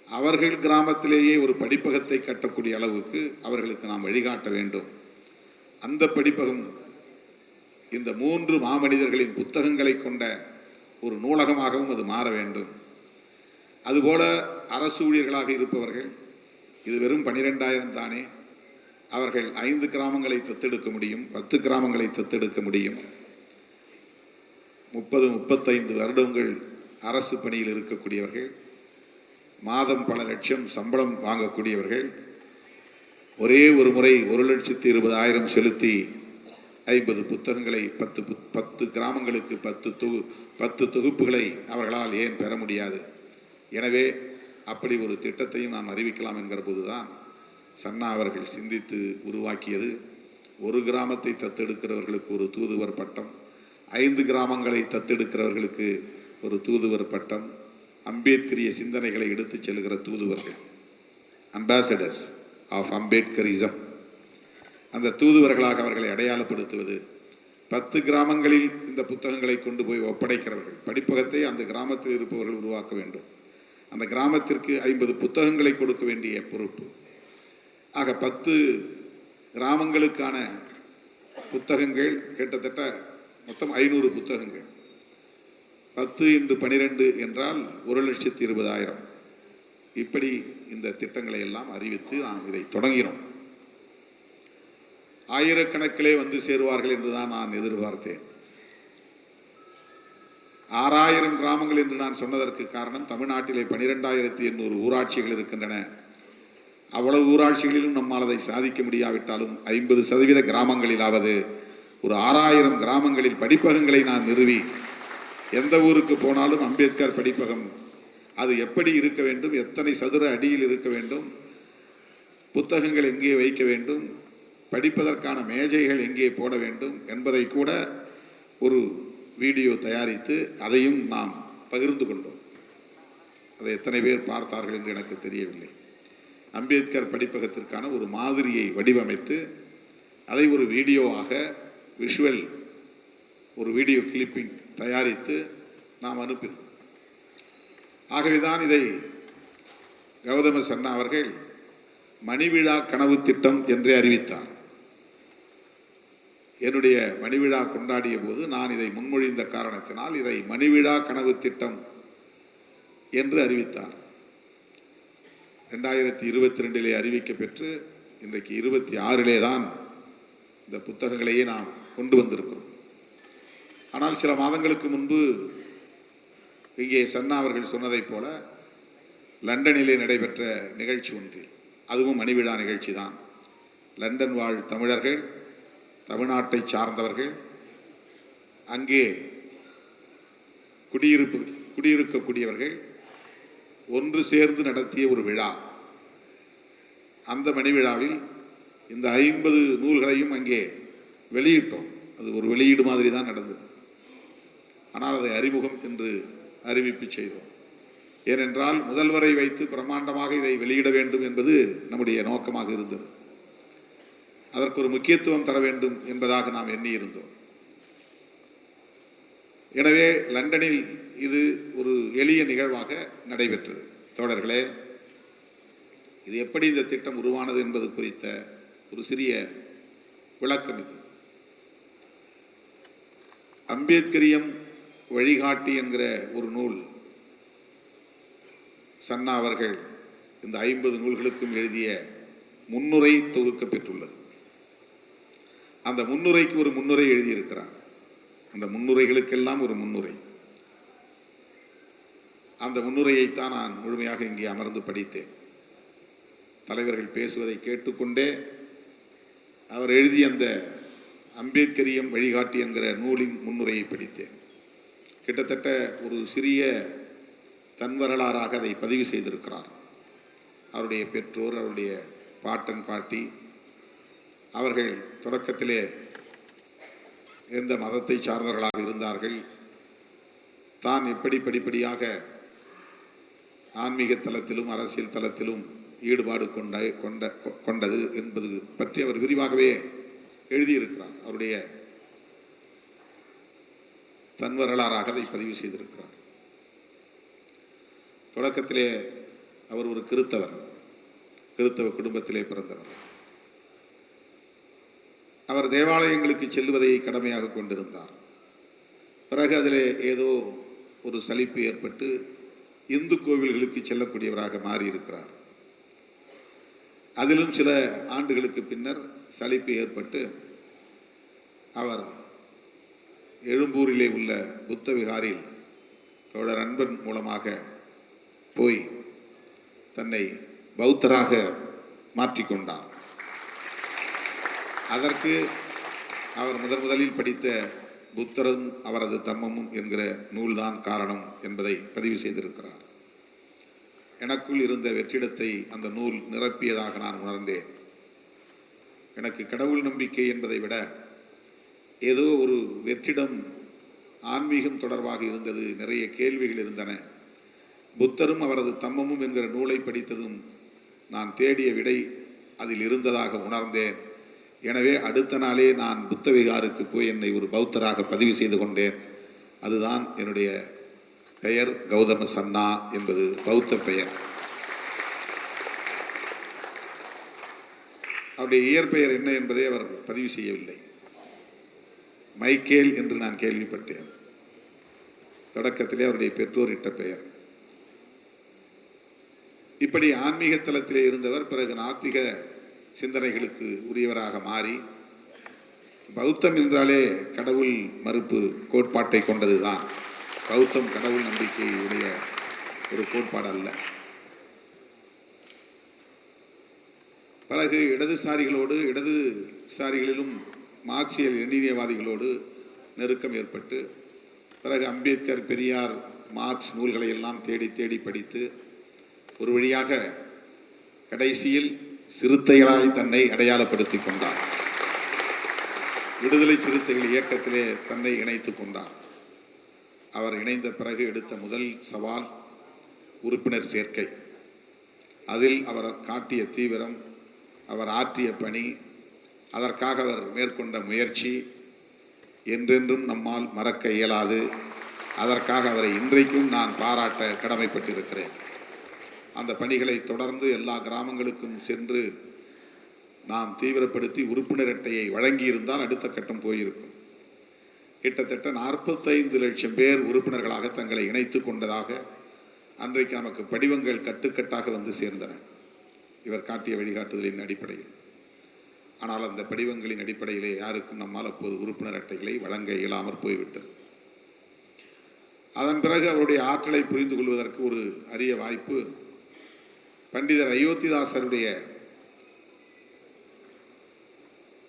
அவர்கள் கிராமத்திலேயே ஒரு படிப்பகத்தை கட்டக்கூடிய அளவுக்கு அவர்களுக்கு நாம் வழிகாட்ட வேண்டும். அந்த படிப்பகம் இந்த 3 மாமனிதர்களின் புத்தகங்களை கொண்ட ஒரு நூலகமாகவும் அது மாற வேண்டும். அதுபோல அரசு ஊழியர்களாக இருப்பவர்கள், இது வெறும் 12,000 தானே, அவர்கள் 5 கிராமங்களை தத்தெடுக்க முடியும், 10 கிராமங்களை தத்தெடுக்க முடியும். 30-35 வருடங்கள் அரசு பணியில் இருக்கக்கூடியவர்கள், மாதம் பல லட்சம் சம்பளம் வாங்கக்கூடியவர்கள், ஒரே ஒரு முறை 1,20,000 செலுத்தி 50 புத்தகங்களை 10 கிராமங்களுக்கு 10 தொகுப்புகளை அவர்களால் ஏன் பெற முடியாது? எனவே அப்படி ஒரு திட்டத்தையும் நாம் அறிவிக்கலாம் என்கிற போதுதான் சன்னா அவர்கள் சிந்தித்து உருவாக்கியது. ஒரு கிராமத்தை தத்தெடுக்கிறவர்களுக்கு ஒரு தூதுவர் பட்டம், 5 கிராமங்களை தத்தெடுக்கிறவர்களுக்கு ஒரு தூதுவர் பட்டம், அம்பேத்கரிய சிந்தனைகளை எடுத்துச் செல்கிற தூதுவர்கள், அம்பாசடர்ஸ் ஆஃப் அம்பேத்கரிசம். அந்த தூதுவர்களாக அவர்களை அடையாளப்படுத்துவது, 10 கிராமங்களில் இந்த புத்தகங்களை கொண்டு போய் ஒப்படைக்கிறவர்கள், படிப்பகத்தை அந்த கிராமத்தில் இருப்பவர்கள் உருவாக்க வேண்டும். அந்த கிராமத்திற்கு 50 புத்தகங்களை கொடுக்க வேண்டிய பொறுப்பு. ஆக 10 கிராமங்களுக்கான புத்தகங்கள் கிட்டத்தட்ட மொத்தம் 500 புத்தகங்கள். 10 × 12 என்றால் 1,20,000. இப்படி இந்த திட்டங்களை எல்லாம் அறிவித்து நாம் இதை தொடங்கினோம். ஆயிரக்கணக்கிலே வந்து சேருவார்கள் என்றுதான் நான் எதிர்பார்த்தேன். 6,000 கிராமங்கள் என்று நான் சொன்னதற்கு காரணம், தமிழ்நாட்டிலே 12,800 ஊராட்சிகள் இருக்கின்றன. அவ்வளவு ஊராட்சிகளிலும் நம்மால் அதை சாதிக்க முடியாவிட்டாலும் 50% கிராமங்களிலாவது ஒரு 6,000 கிராமங்களில் படிப்பகங்களை நாம் நிறுவி, எந்த ஊருக்கு போனாலும் அம்பேத்கர் படிப்பகம் அது எப்படி இருக்க வேண்டும், எத்தனை சதுர அடியில் இருக்க வேண்டும், புத்தகங்கள் எங்கே வைக்க வேண்டும், படிப்பதற்கான மேஜைகள் எங்கே போட வேண்டும் என்பதை கூட ஒரு வீடியோ தயாரித்து அதையும் நாம் பகிர்ந்து கொண்டோம். அதை எத்தனை பேர் பார்த்தார்கள் என்று எனக்கு தெரியவில்லை. அம்பேத்கர் படிப்பகத்திற்கான ஒரு மாதிரியை வடிவமைத்து அதை ஒரு வீடியோவாக, விஷுவல் ஒரு வீடியோ கிளிப்பிங் தயாரித்து நாம் அனுப்பினோம். ஆகவேதான் இதை கௌதம சன்னா அவர்கள் மணிவிழா கனவு திட்டம் என்றே அறிவித்தார். என்னுடைய மணிவிழா கொண்டாடிய போது நான் இதை முன்மொழிந்த காரணத்தினால் இதை மணிவிழா கனவு திட்டம் என்று அறிவித்தார். 2022 அறிவிக்க பெற்று இன்றைக்கு 26 தான் இந்த புத்தகங்களையே நாம் கொண்டு வந்திருக்கிறோம். ஆனால் சில மாதங்களுக்கு முன்பு இங்கே சன்னா அவர்கள் சொன்னதைப் போல லண்டனிலே நடைபெற்ற நிகழ்ச்சி ஒன்றில், அதுவும் மணிவிழா நிகழ்ச்சி தான், லண்டன் வாழ் தமிழர்கள், தமிழ்நாட்டை சார்ந்தவர்கள், அங்கே குடியிருக்கக்கூடியவர்கள் ஒன்று சேர்ந்து நடத்திய ஒரு விழா. அந்த மணிவிழாவில் இந்த 50 நூல்களையும் அங்கே வெளியிட்டோம். அது ஒரு வெளியீடு மாதிரி தான் நடந்தது. ஆனால் அதை அறிமுகம் என்று அறிவிப்பு செய்தோம். ஏனென்றால் முதல்வரை வைத்து பிரமாண்டமாக இதை வெளியிட வேண்டும் என்பது நம்முடைய நோக்கமாக இருந்தது. அதற்கு ஒரு முக்கியத்துவம் தர வேண்டும் என்பதாக நாம் எண்ணியிருந்தோம். எனவே லண்டனில் இது ஒரு எளிய நிகழ்வாக நடைபெற்றது. தோழர்களே, இது எப்படி இந்த திட்டம் உருவானது என்பது குறித்த ஒரு சிறிய விளக்கம் இது. அம்பேத்கரியம் வழிகாட்டி என்கிற ஒரு நூல் சன்னா அவர்கள் இந்த 50 நூல்களுக்கும் எழுதிய முன்னுரை தொகுக்க பெற்றுள்ளது. அந்த முன்னுரைக்கு ஒரு முன்னுரை எழுதியிருக்கிறார். அந்த முன்னுரைகளுக்கெல்லாம் ஒரு முன்னுரை. அந்த முன்னுரையைத்தான் நான் முழுமையாக இங்கே அமர்ந்து படித்தேன். தலைவர்கள் பேசுவதை கேட்டுக்கொண்டே அவர் எழுதிய அந்த அம்பேத்கரியம் வழிகாட்டி என்கிற நூலின் முன்னுரையை படித்தேன். கிட்டத்தட்ட ஒரு சிறிய தன்வரலாறாக அதை பதிவு செய்திருக்கிறார். அவருடைய பெற்றோர், அவருடைய பாட்டன் பாட்டி, அவர்கள் தொடக்கத்திலே எந்த மதத்தை சார்ந்தவர்களாக இருந்தார்கள், தான் எப்படி படிப்படியாக ஆன்மீக தளத்திலும் அரசியல் தளத்திலும் ஈடுபாடு கொண்டது என்பது பற்றி அவர் விரிவாகவே எழுதியிருக்கிறார். அவருடைய தன்வரலாறாக அதை பதிவு செய்திருக்கிறார். தொடக்கத்திலே அவர் ஒரு கிறித்தவ குடும்பத்திலே பிறந்தவர். அவர் தேவாலயங்களுக்கு செல்லுவதை கடமையாக கொண்டிருந்தார். பிறகு அதிலே ஏதோ ஒரு சலிப்பு ஏற்பட்டு இந்து கோவில்களுக்கு செல்லக்கூடியவராக மாறியிருக்கிறார். அதிலும் சில ஆண்டுகளுக்கு பின்னர் சலிப்பு ஏற்பட்டு அவர் எழும்பூரிலே உள்ள புத்த விகாரில் தோழர் அன்பன் மூலமாக போய் தன்னை பௌத்தராக மாற்றிக்கொண்டார். அதற்கு அவர் முதலில் படித்த புத்தரும் அவரது தம்மமும் என்கிற நூல்தான் காரணம் என்பதை பதிவு செய்திருக்கிறார். எனக்குள் இருந்த வெற்றிடத்தை அந்த நூல் நிரப்பியதாக நான் உணர்ந்தேன். எனக்கு கடவுள் நம்பிக்கை என்பதை விட ஏதோ ஒரு வெற்றிடம் ஆன்மீகம் தொடர்பாக இருந்தது. நிறைய கேள்விகள் இருந்தன. புத்தரும் அவரது தம்மமும் என்கிற நூலை படித்ததும் நான் தேடிய விடை அதில் இருந்ததாக உணர்ந்தேன். எனவே அடுத்த நாளே நான் புத்த விகாருக்கு போய் என்னை ஒரு பௌத்தராக பதிவு செய்து கொண்டேன். அதுதான் என்னுடைய பெயர். கௌதம சன்னா என்பது பௌத்த பெயர். அவருடைய இயற்பெயர் என்ன என்பதை அவர் பதிவு செய்யவில்லை. மைக்கேல் என்று நான் கேள்விப்பட்டேன். தொடக்கத்திலே அவருடைய பெற்றோர் இட்ட பெயர். இப்படி ஆன்மீக தளத்திலே இருந்தவர் பிறகு நாத்திக சிந்தனைகளுக்கு உரியவராக மாறி, பௌத்தம் என்றாலே கடவுள் மறுப்பு கோட்பாட்டை கொண்டதுதான். பௌத்தம் கடவுள் நம்பிக்கையுடைய ஒரு கோட்பாடு அல்ல. பிறகு இடதுசாரிகளிலும் மார்க்சிய லெனினியவாதிகளோடு நெருக்கம் ஏற்பட்டு பிறகு அம்பேத்கர், பெரியார், மார்க்ஸ் நூல்களை எல்லாம் தேடி படித்து ஒரு வழியாக கடைசியில் சிறுத்தைகளாய் தன்னை அடையாளப்படுத்தி கொண்டார். விடுதலை சிறுத்தைகள் இயக்கத்திலே தன்னை இணைத்து கொண்டார். அவர் இணைந்த பிறகு எடுத்த முதல் சவால் உறுப்பினர் சேர்க்கை. அதில் அவர் காட்டிய தீவிரம், அவர் ஆற்றிய பணி, அதற்காக அவர் மேற்கொண்ட முயற்சி என்றென்றும் நம்மால் மறக்க இயலாது. அதற்காக அவரை இன்றைக்கும் நான் பாராட்ட கடமைப்பட்டிருக்கிறேன். அந்த பணிகளை தொடர்ந்து எல்லா கிராமங்களுக்கும் சென்று நாம் தீவிரப்படுத்தி உறுப்பினர் அட்டையை வழங்கியிருந்தால் அடுத்த கட்டம் போயிருக்கும். கிட்டத்தட்ட 45 லட்சம் பேர் உறுப்பினர்களாக தங்களை இணைத்து கொண்டதாக அன்றைக்கு நமக்கு படிவங்கள் கட்டுக்கட்டாக வந்து சேர்ந்தன, இவர் காட்டிய வழிகாட்டுதலின் அடிப்படையில். ஆனால் அந்த படிவங்களின் அடிப்படையிலே யாருக்கும் நம்மால் அப்போது உறுப்பினர் அட்டைகளை வழங்க இயலாமற் போய்விட்டது. அதன் பிறகு அவருடைய ஆற்றலை புரிந்து கொள்வதற்கு ஒரு அரிய வாய்ப்பு பண்டிதர் அயோத்திதாசருடைய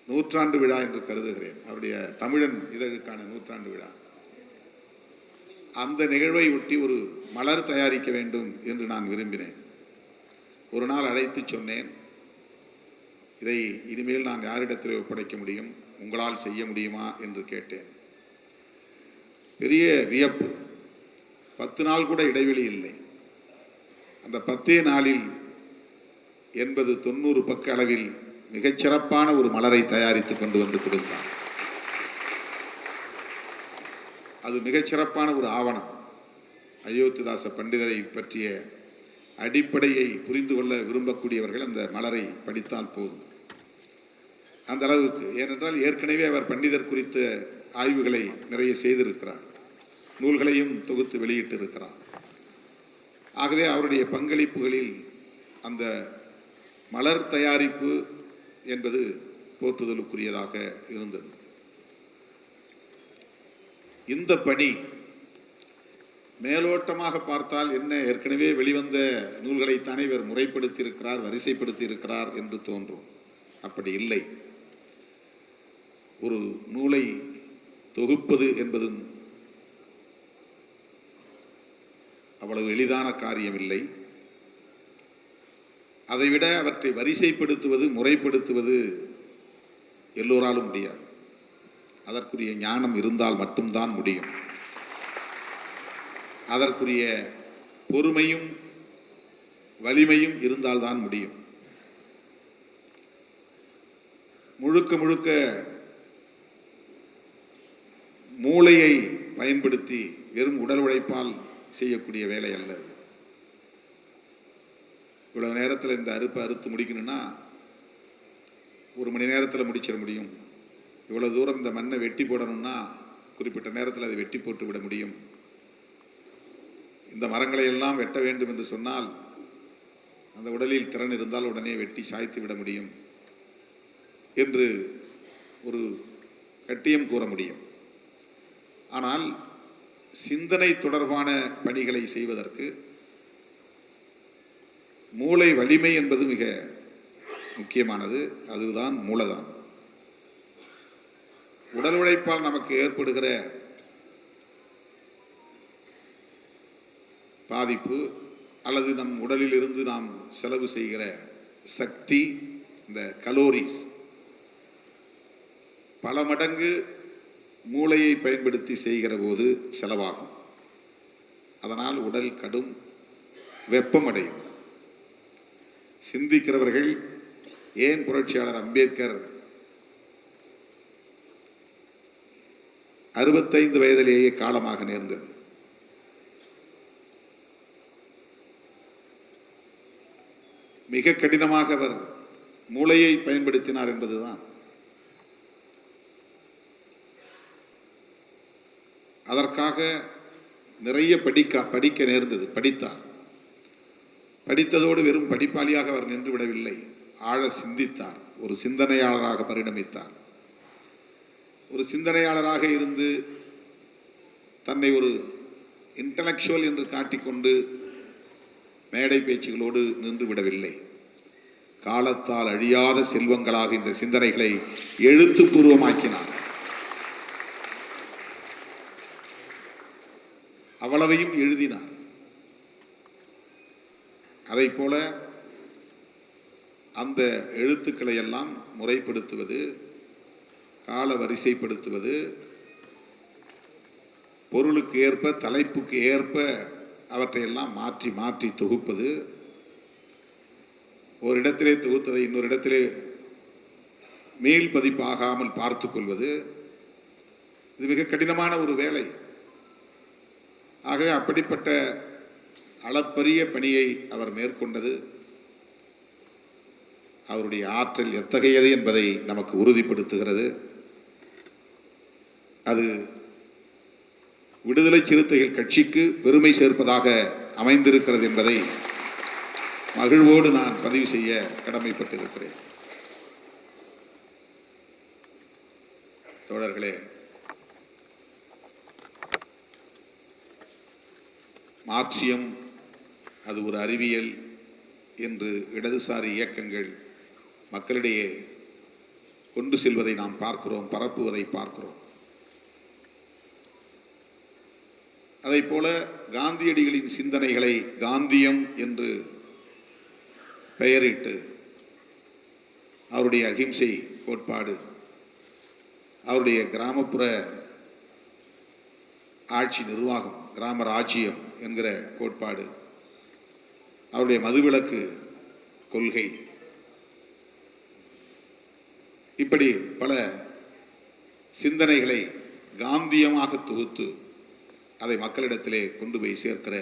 100ஆண்டு விழா என்று கருதுகிறேன். அவருடைய தமிழன் இதழுக்கான 100ஆண்டு விழா. அந்த நிகழ்வை ஒட்டி ஒரு மலர் தயாரிக்க வேண்டும் என்று நான் விரும்பினேன். ஒரு நாள் அழைத்து சொன்னேன். இதை இனிமேல் நான் யாரிடத்தில் ஒப்படைக்க முடியும், உங்களால் செய்ய முடியுமா என்று கேட்டேன். பெரிய வியப்பு. 10 நாள் கூட இடைவெளி இல்லை. அந்த 10 நாளில் 80-90 பக்க அளவில் மிகச்சிறப்பான ஒரு மலரை தயாரித்து கொண்டு வந்து கொடுத்தார். அது மிகச்சிறப்பான ஒரு ஆவணம். அயோத்திதாச பண்டிதரை பற்றிய அடிப்படையை புரிந்து கொள்ள விரும்பக்கூடியவர்கள் அந்த மலரை படித்தால் போதும். அந்த அளவுக்கு. ஏனென்றால் ஏற்கனவே அவர் பண்டிதர் குறித்த ஆய்வுகளை நிறைய செய்திருக்கிறார், நூல்களையும் தொகுத்து வெளியிட்டு இருக்கிறார். ஆகவே அவருடைய பங்களிப்புகளில் அந்த மலர் தயாரிப்பு என்பது போற்றுதலுக்குரியதாக இருந்தது. இந்த பணி மேலோட்டமாக பார்த்தால் என்ன, ஏற்கனவே வெளிவந்த நூல்களைத்தானே இவர் முறைப்படுத்தி இருக்கிறார், வரிசைப்படுத்தி இருக்கிறார் என்று தோன்றும். அப்படி இல்லை. ஒரு நூலை தொகுப்பது என்பதும் அவ்வளவு எளிதான காரியம் இல்லை. அதைவிட அவற்றை வரிசைப்படுத்துவது, முறைப்படுத்துவது எல்லோராலும் முடியாது. அதற்குரிய ஞானம் இருந்தால் மட்டும்தான் முடியும். அதற்குரிய பொறுமையும் வலிமையும் இருந்தால்தான் முடியும். முழுக்க முழுக்க மூளையை பயன்படுத்தி வெறும் உடல் உழைப்பால் செய்யக்கூடிய வேலை அல்ல. இவ்வளவு நேரத்தில் இந்த அறுத்து முடிக்கணும்னா 1 மணி நேரத்தில் முடிச்சிட முடியும். இவ்வளவு தூரம் இந்த மண்ணை வெட்டி போடணும்னா குறிப்பிட்ட நேரத்தில் அதை வெட்டி போட்டு விட முடியும். இந்த மரங்களை எல்லாம் வெட்ட வேண்டும் என்று சொன்னால் அந்த உடலில் திறன் இருந்தால் உடனே வெட்டி சாய்த்து விட முடியும் என்று ஒரு கட்டியம் கூற முடியும். ஆனால் சிந்தனை தொடர்பான பணிகளை செய்வதற்கு மூளை வலிமை என்பது மிக முக்கியமானது. அதுதான் மூலதனம். உடல் உழைப்பால் நமக்கு ஏற்படுகிற பாதிப்பு அல்லது நம் உடலில் இருந்து நாம் செலவு செய்கிற சக்தி, இந்த கலோரிஸ், பல மடங்கு மூளையை பயன்படுத்தி செய்கிற போது செலவாகும். அதனால் உடல் கடும் வெப்பமடையும். சிந்திக்கிறவர்கள், ஏன் புரட்சியாளர் அம்பேத்கர் 65 வயதிலேயே காலமாக நேர்ந்தது? மிக கடினமாக அவர் மூளையை பயன்படுத்தினார் என்பதுதான். அதற்காக நிறைய படிக்க நேர்ந்தது. படித்தார். படித்ததோடு வெறும் படிப்பாளியாக அவர் நின்று விடவில்லை. ஆழ சிந்தித்தார். ஒரு சிந்தனையாளராக பரிணமித்தார். ஒரு சிந்தனையாளராக இருந்து தன்னை ஒரு இன்டலெக்சுவல் என்று காட்டிக்கொண்டு மேடை பேச்சுகளோடு நின்று விடவில்லை. காலத்தால் அழியாத செல்வங்களாக இந்த சிந்தனைகளை எழுத்துப்பூர்வமாக்கினார். அவ்வளவையும் எழுதினார். அதை போல அந்த எழுத்துக்களை எல்லாம் முறைப்படுத்துவது, கால வரிசைப்படுத்துவது, பொருளுக்கு ஏற்ப, தலைப்புக்கு ஏற்ப அவற்றையெல்லாம் மாற்றி மாற்றி தொகுப்பது, ஒரு இடத்திலே தொகுத்ததை இன்னொரு இடத்திலே மேல் பதிப்பாகாமல் பார்த்து கொள்வது, இது மிக கடினமான ஒரு வேலை. ஆகவே அப்படிப்பட்ட அளப்பரிய பணியை அவர் மேற்கொண்டது அவருடைய ஆற்றல் எத்தகையது என்பதை நமக்கு உறுதிப்படுத்துகிறது. அது விடுதலை சிறுத்தைகள் கட்சிக்கு பெருமை சேர்ப்பதாக அமைந்திருக்கிறது என்பதை மகிழ்வோடு நான் பதிவு செய்ய கடமைப்பட்டிருக்கிறேன். தோழர்களே, மார்க்சியம் அது ஒரு அறிவியல் என்று இடதுசாரி இயக்கங்கள் மக்களிடையே கொண்டு செல்வதை நாம் பார்க்கிறோம், பரப்புவதை பார்க்கிறோம். அதைப்போல காந்தியடிகளின் சிந்தனைகளை காந்தியம் என்று பெயரிட்டு அவருடைய அகிம்சை கோட்பாடு, அவருடைய கிராமப்புற ஆட்சி நிர்வாகம், கிராம ராஜ்யம் என்கிற கோட்பாடு, அவருடைய மதுவிலக்கு கொள்கை, இப்படி பல சிந்தனைகளை காந்தியமாக தொகுத்து அதை மக்களிடத்திலே கொண்டு போய் சேர்க்கிற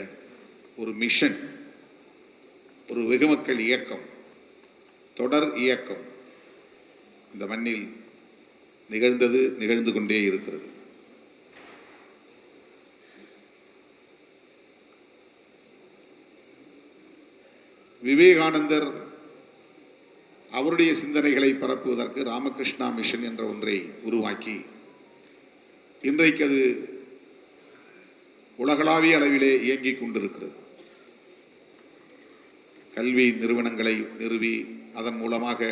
ஒரு மிஷன், ஒரு வெகுமக்கள் இயக்கம், தொடர் இயக்கம் இந்த மண்ணில் நிகழ்ந்தது, நிகழ்ந்து கொண்டே இருக்கிறது. விவேகானந்தர் அவருடைய சிந்தனைகளை பரப்புவதற்கு ராமகிருஷ்ணா மிஷன் என்ற ஒன்றை உருவாக்கி இன்றைக்கு அது உலகளாவிய அளவிலே இயங்கிக் கொண்டிருக்கிறது. கல்வி நிறுவனங்களை நிறுவி அதன் மூலமாக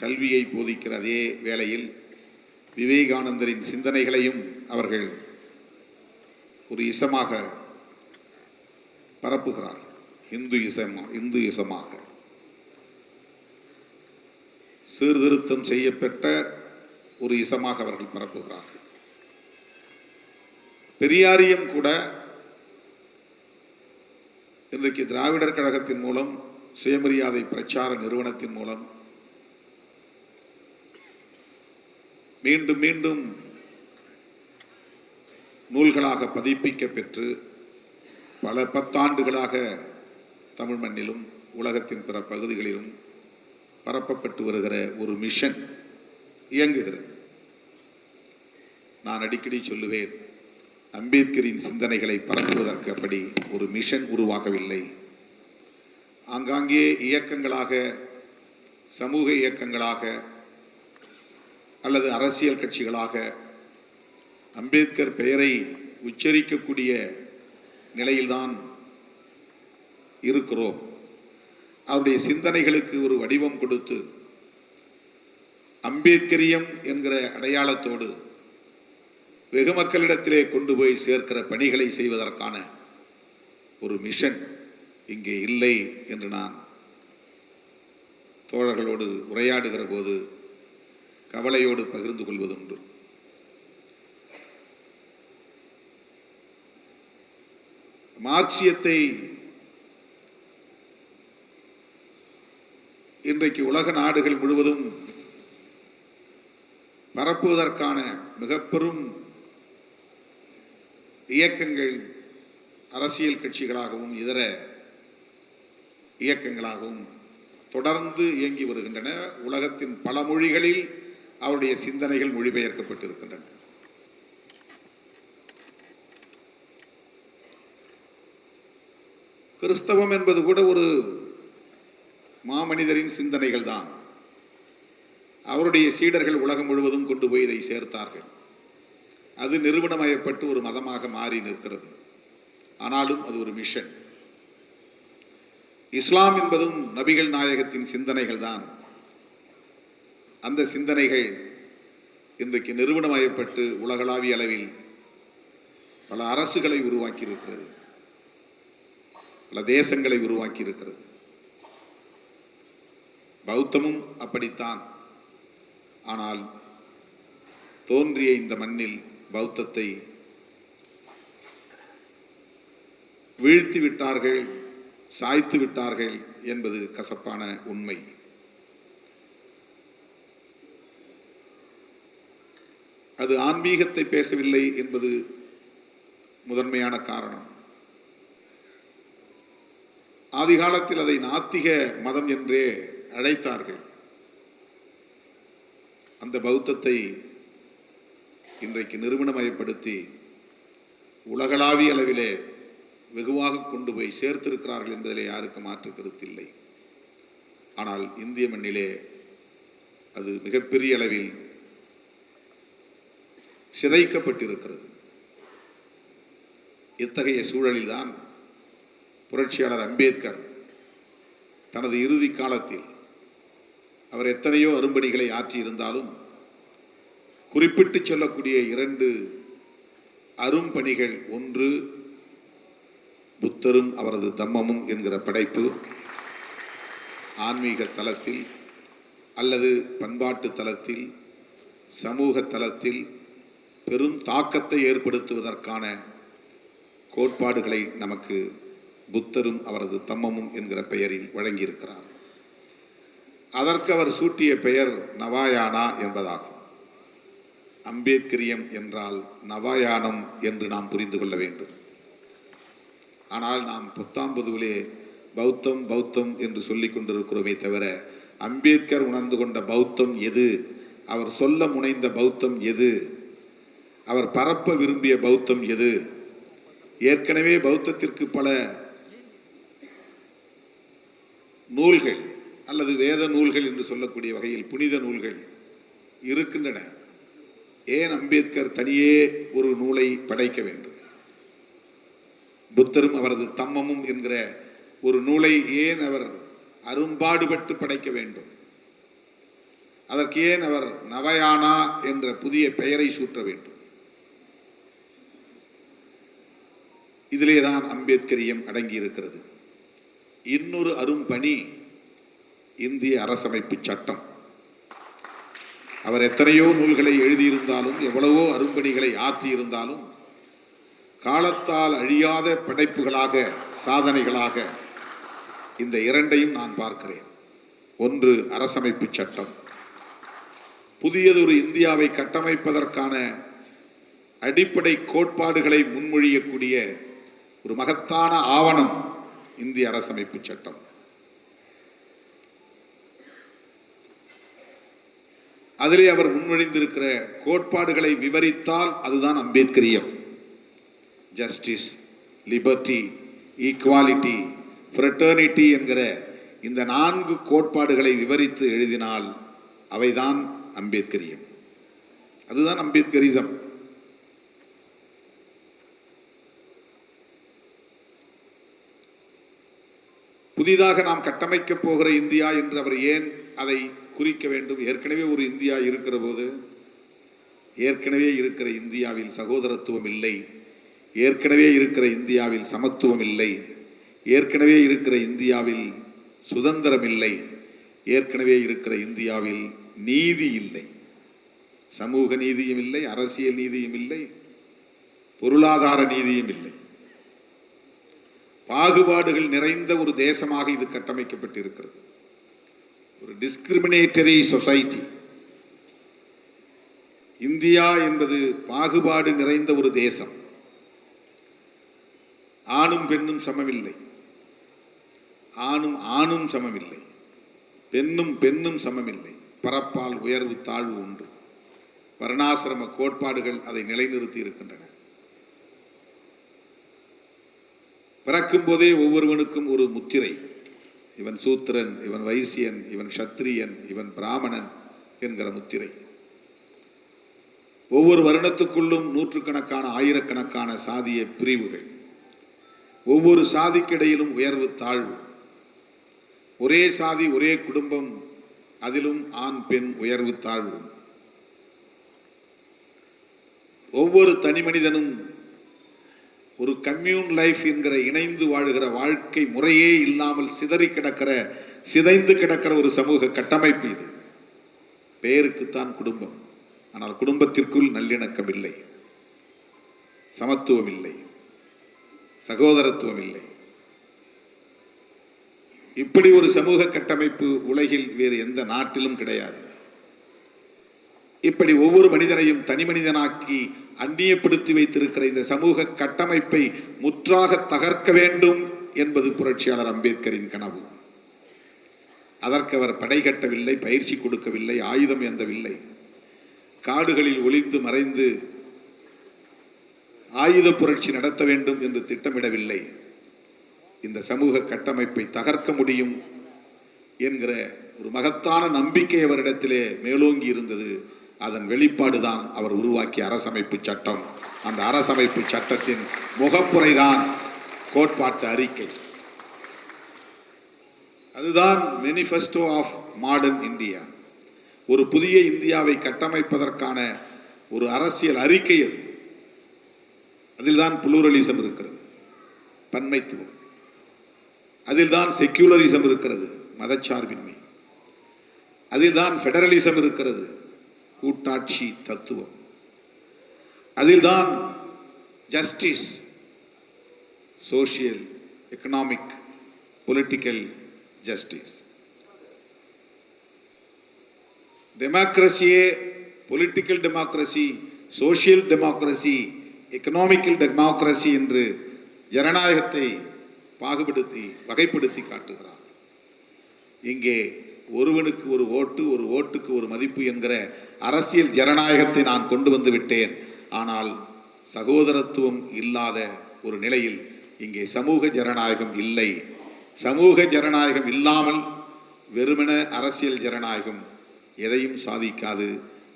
கல்வியை போதிக்கிற அதே வேளையில் விவேகானந்தரின் சிந்தனைகளையும் அவர்கள் ஒரு இசமாக பரப்புகிறார். இந்து இசமாக சீர்திருத்தம் செய்யப்பட்ட ஒரு இசமாக அவர்கள் பரப்புகிறார்கள். பெரியாரியம் கூட இன்றைக்கு திராவிடர் கழகத்தின் மூலம், சுயமரியாதை பிரச்சார நிறுவனத்தின் மூலம் மீண்டும் மீண்டும் நூல்களாக பதிப்பிக்க பெற்று பல பத்தாண்டுகளாக தமிழ் மண்ணிலும் உலகத்தின் பிற பகுதிகளிலும் பரப்பப்பட்டு வருகிற ஒரு மிஷன் இயங்குகிறது. நான் அடிக்கடி சொல்லுவேன், அம்பேத்கரின் சிந்தனைகளை பரப்புவதற்கு அப்படி ஒரு மிஷன் உருவாகவில்லை. ஆங்காங்கே இயக்கங்களாக, சமூக இயக்கங்களாக அல்லது அரசியல் கட்சிகளாக அம்பேத்கர் பெயரை உச்சரிக்கக்கூடிய நிலையில்தான் இருக்கிறோம். அவருடைய சிந்தனைகளுக்கு ஒரு வடிவம் கொடுத்து அம்பேத்கரியம் என்கிற அடையாளத்தோடு வெகு மக்களிடத்திலே கொண்டு போய் சேர்க்கிற பணிகளை செய்வதற்கான ஒரு மிஷன் இங்கே இல்லை என்று நான் தோழர்களோடு உரையாடுகிற போது கவலையோடு பகிர்ந்து கொள்வதுண்டு. மார்க்சியத்தை இன்றைக்கு உலக நாடுகள் முழுவதும் பரப்புவதற்கான மிக பெரும் இயக்கங்கள் அரசியல் கட்சிகளாகவும் இதர இயக்கங்களாகவும் தொடர்ந்து இயங்கி வருகின்றன. உலகத்தின் பல மொழிகளில் அவருடைய சிந்தனைகள் மொழிபெயர்க்கப்பட்டிருக்கின்றன. கிறிஸ்தவம் என்பது கூட ஒரு மாமனிதரின் சிந்தனைகள் தான். அவருடைய சீடர்கள் உலகம் முழுவதும் கொண்டு போய் இதை சேர்த்தார்கள். அது நிறுவனமயப்பட்டு ஒரு மதமாக மாறி நிற்கிறது. ஆனாலும் அது ஒரு மிஷன். இஸ்லாம் என்பதும் நபிகள் நாயகத்தின் சிந்தனைகள் தான். அந்த சிந்தனைகள் இன்றைக்கு நிறுவனமயப்பட்டு உலகளாவிய அளவில் பல அரசுகளை உருவாக்கி இருக்கிறது, பல தேசங்களை உருவாக்கி இருக்கிறது. பௌத்தமும் அப்படித்தான். ஆனால் தோன்றிய இந்த மண்ணில் பௌத்தத்தை வீழ்த்தி விட்டார்கள், சாய்த்து விட்டார்கள் என்பது கசப்பான உண்மை. அது ஆன்மீகத்தை பேசவில்லை என்பது முதன்மையான காரணம். ஆதி காலத்தில் அதை நாத்திக மதம் என்றே அழைத்தார்கள். அந்த பௌத்தத்தை இன்றைக்கு நிறுவனமயப்படுத்தி உலகளாவிய அளவிலே வெகுவாக கொண்டு போய் சேர்த்திருக்கிறார்கள் என்பதிலே யாருக்கு மாற்று கருத்தில்லை. ஆனால் இந்திய மண்ணிலே அது மிகப்பெரிய அளவில் சிதைக்கப்பட்டிருக்கிறது. இத்தகைய சூழலில்தான் புரட்சியாளர் அம்பேத்கர் தனது இறுதி காலத்தில், அவர் எத்தனையோ அரும்பணிகளை ஆற்றியிருந்தாலும் குறிப்பிட்டு சொல்லக்கூடிய 2 அரும்பணிகள், ஒன்று புத்தரும் அவரது தம்மமும் என்கிற படைப்பு ஆன்மீக தளத்தில் அல்லது பண்பாட்டு தளத்தில், சமூக தளத்தில் பெரும் தாக்கத்தை ஏற்படுத்துவதற்கான கோட்பாடுகளை நமக்கு புத்தரும் அவரது தம்மமும் என்கிற பெயரில் வழங்கியிருக்கிறார். அதற்கு அவர் சூட்டிய பெயர் நவாயானா என்பதாகும். அம்பேத்கரியம் என்றால் நவாயானம் என்று நாம் புரிந்து கொள்ள வேண்டும். ஆனால் நாம் 19 பௌத்தம் பௌத்தம் என்று சொல்லிக் கொண்டிருக்கிறோமே தவிர, அம்பேத்கர் உணர்ந்து கொண்ட பௌத்தம் எது, அவர் சொல்ல முனைந்த பௌத்தம் எது, அவர் பரப்ப விரும்பிய பௌத்தம் எது? ஏற்கனவே பௌத்தத்திற்கு பல நூல்கள் அல்லது வேத நூல்கள் என்று சொல்லக்கூடிய வகையில் புனித நூல்கள் இருக்கின்றன. ஏன் அம்பேத்கர் தனியே ஒரு நூலை படைக்க வேண்டும்? புத்தரும் அவரது தம்மமும் என்கிற ஒரு நூலை ஏன் அவர் அரும்பாடுபட்டு படைக்க வேண்டும்? அதற்கு ஏன் அவர் நவயானா என்ற புதிய பெயரை சூட்ட வேண்டும்? இதிலேதான் அம்பேத்கரியம் அடங்கியிருக்கிறது. இன்னொரு அரும்பணி இந்திய அரசமைப்பு சட்டம். அவர் எத்தனையோ நூல்களை எழுதியிருந்தாலும், எவ்வளவோ அரும்பணிகளை ஆற்றியிருந்தாலும், காலத்தால் அழியாத படைப்புகளாக, சாதனைகளாக இந்த இரண்டையும் நான் பார்க்கிறேன். ஒன்று அரசமைப்பு சட்டம். புதியதொரு இந்தியாவை கட்டமைப்பதற்கான அடிப்படை கோட்பாடுகளை முன்மொழியக்கூடிய ஒரு மகத்தான ஆவணம் இந்திய அரசமைப்பு சட்டம். அதிலே அவர் முன்மொழிந்திருக்கிற கோட்பாடுகளை விவரித்தால் அதுதான் அம்பேத்கரியம். ஜஸ்டிஸ், லிபர்ட்டி, ஈக்குவாலிட்டி, ஃப்ரெட்டர்னிட்டி என்கிற இந்த 4 கோட்பாடுகளை விவரித்து எழுதினால் அவைதான் அம்பேத்கரியம். அதுதான் அம்பேத்கரிசம். புதிதாக நாம் கட்டமைக்கப் போகிற இந்தியா என்று அவர் ஏன் அதை குறிக்க வேண்டும்? ஏற்கனவே ஒரு இந்தியா இருக்கிற போது, ஏற்கனவே இருக்கிற இந்தியாவில் சகோதரத்துவம் இல்லை, ஏற்கனவே இருக்கிற இந்தியாவில் சமத்துவம் இல்லை, ஏற்கனவே இருக்கிற இந்தியாவில் சுதந்திரம் இல்லை, ஏற்கனவே இருக்கிற இந்தியாவில் நீதி இல்லை. சமூக நீதியும் இல்லை, அரசியல் நீதியும் இல்லை, பொருளாதார நீதியும் இல்லை. பாகுபாடுகள் நிறைந்த ஒரு தேசமாக இது கட்டமைக்கப்பட்டிருக்கிறது. ஒரு டிஸ்கிரிமினேட்டரி சொசைட்டி. இந்தியா என்பது பாகுபாடு நிறைந்த ஒரு தேசம். ஆணும் பெண்ணும் சமமில்லை, ஆணும் சமமில்லை, பெண்ணும் சமமில்லை. பரப்பால் உயர்வு தாழ்வு உண்டு. வர்ணாசிரம கோட்பாடுகள் அதை நிலைநிறுத்தி இருக்கின்றன. பிறக்கும் போதே ஒவ்வொருவனுக்கும் ஒரு முத்திரை. இவன் சூத்திரன், இவன் வைசியன், இவன் சத்திரியன், இவன் பிராமணன் என்கிற முத்திரை. ஒவ்வொரு வருடத்துக்குள்ளும் நூற்றுக்கணக்கான, ஆயிரக்கணக்கான சாதிய பிரிவுகள். ஒவ்வொரு சாதிக்கிடையிலும் உயர்வு தாழ்வு. ஒரே சாதி, ஒரே குடும்பம், அதிலும் ஆண் பெண் உயர்வு தாழ்வு. ஒவ்வொரு தனி மனிதனும் ஒரு கம்யூன் லைஃப் என்கிற இணைந்து வாழுகிற வாழ்க்கை முறையே இல்லாமல் சிதைந்து கிடக்கிற ஒரு சமூக கட்டமைப்பு இது. பெயருக்குத்தான் குடும்பம், ஆனால் குடும்பத்திற்குள் நல்லிணக்கம் இல்லை, சமத்துவம் இல்லை, சகோதரத்துவம் இல்லை. இப்படி ஒரு சமூக கட்டமைப்பு உலகில் வேறு எந்த நாட்டிலும் கிடையாது. இப்படி ஒவ்வொரு மனிதனையும் தனி மனிதனாக்கி அந்நியப்படுத்தி வைத்திருக்கிற இந்த சமூக கட்டமைப்பை முற்றாக தகர்க்க வேண்டும் என்பது புரட்சியாளர் அம்பேத்கரின் கனவு. அதற்கு அவர் படை கட்டவில்லை, பயிற்சி கொடுக்கவில்லை, ஆயுதம் ஏந்தவில்லை, காடுகளில் ஒளிந்து மறைந்து ஆயுத புரட்சி நடத்த வேண்டும் என்று திட்டமிடவில்லை. இந்த சமூக கட்டமைப்பை தகர்க்க முடியும் என்கிற ஒரு மகத்தான நம்பிக்கை அவரிடத்திலே மேலோங்கி இருந்தது. அதன் வெளிப்பாடுதான் அவர் உருவாக்கிய அரசமைப்பு சட்டம். அந்த அரசமைப்பு சட்டத்தின் முகப்புரைதான் கோட்பாட்டு அறிக்கை. அதுதான் மேனிஃபெஸ்டோ ஆஃப் மாடர்ன் இந்தியா. ஒரு புதிய இந்தியாவை கட்டமைப்பதற்கான ஒரு அரசியல் அறிக்கை அது. அதில்தான் புளூரலிசம் இருக்கிறது, அதில்தான் ஃபெடரலிசம் இருக்கிறது, கூட்டாட்சி தத்துவம். அதில்தான் justice, social, economic, political justice. டெமோக்ரஸியே political democracy, social democracy, economical democracy என்று ஜனநாயகத்தை பாகுபடுத்தி வகைப்படுத்தி காட்டுகிறார். இங்கே ஒருவனுக்கு ஒரு ஓட்டு, ஒரு ஓட்டுக்கு ஒரு மதிப்பு என்கிற அரசியல் ஜனநாயகத்தை நான் கொண்டு வந்து விட்டேன். ஆனால் சகோதரத்துவம் இல்லாத ஒரு நிலையில் இங்கே சமூக ஜனநாயகம் இல்லை. சமூக ஜனநாயகம் இல்லாமல் வெறுமன அரசியல் ஜனநாயகம் எதையும் சாதிக்காது,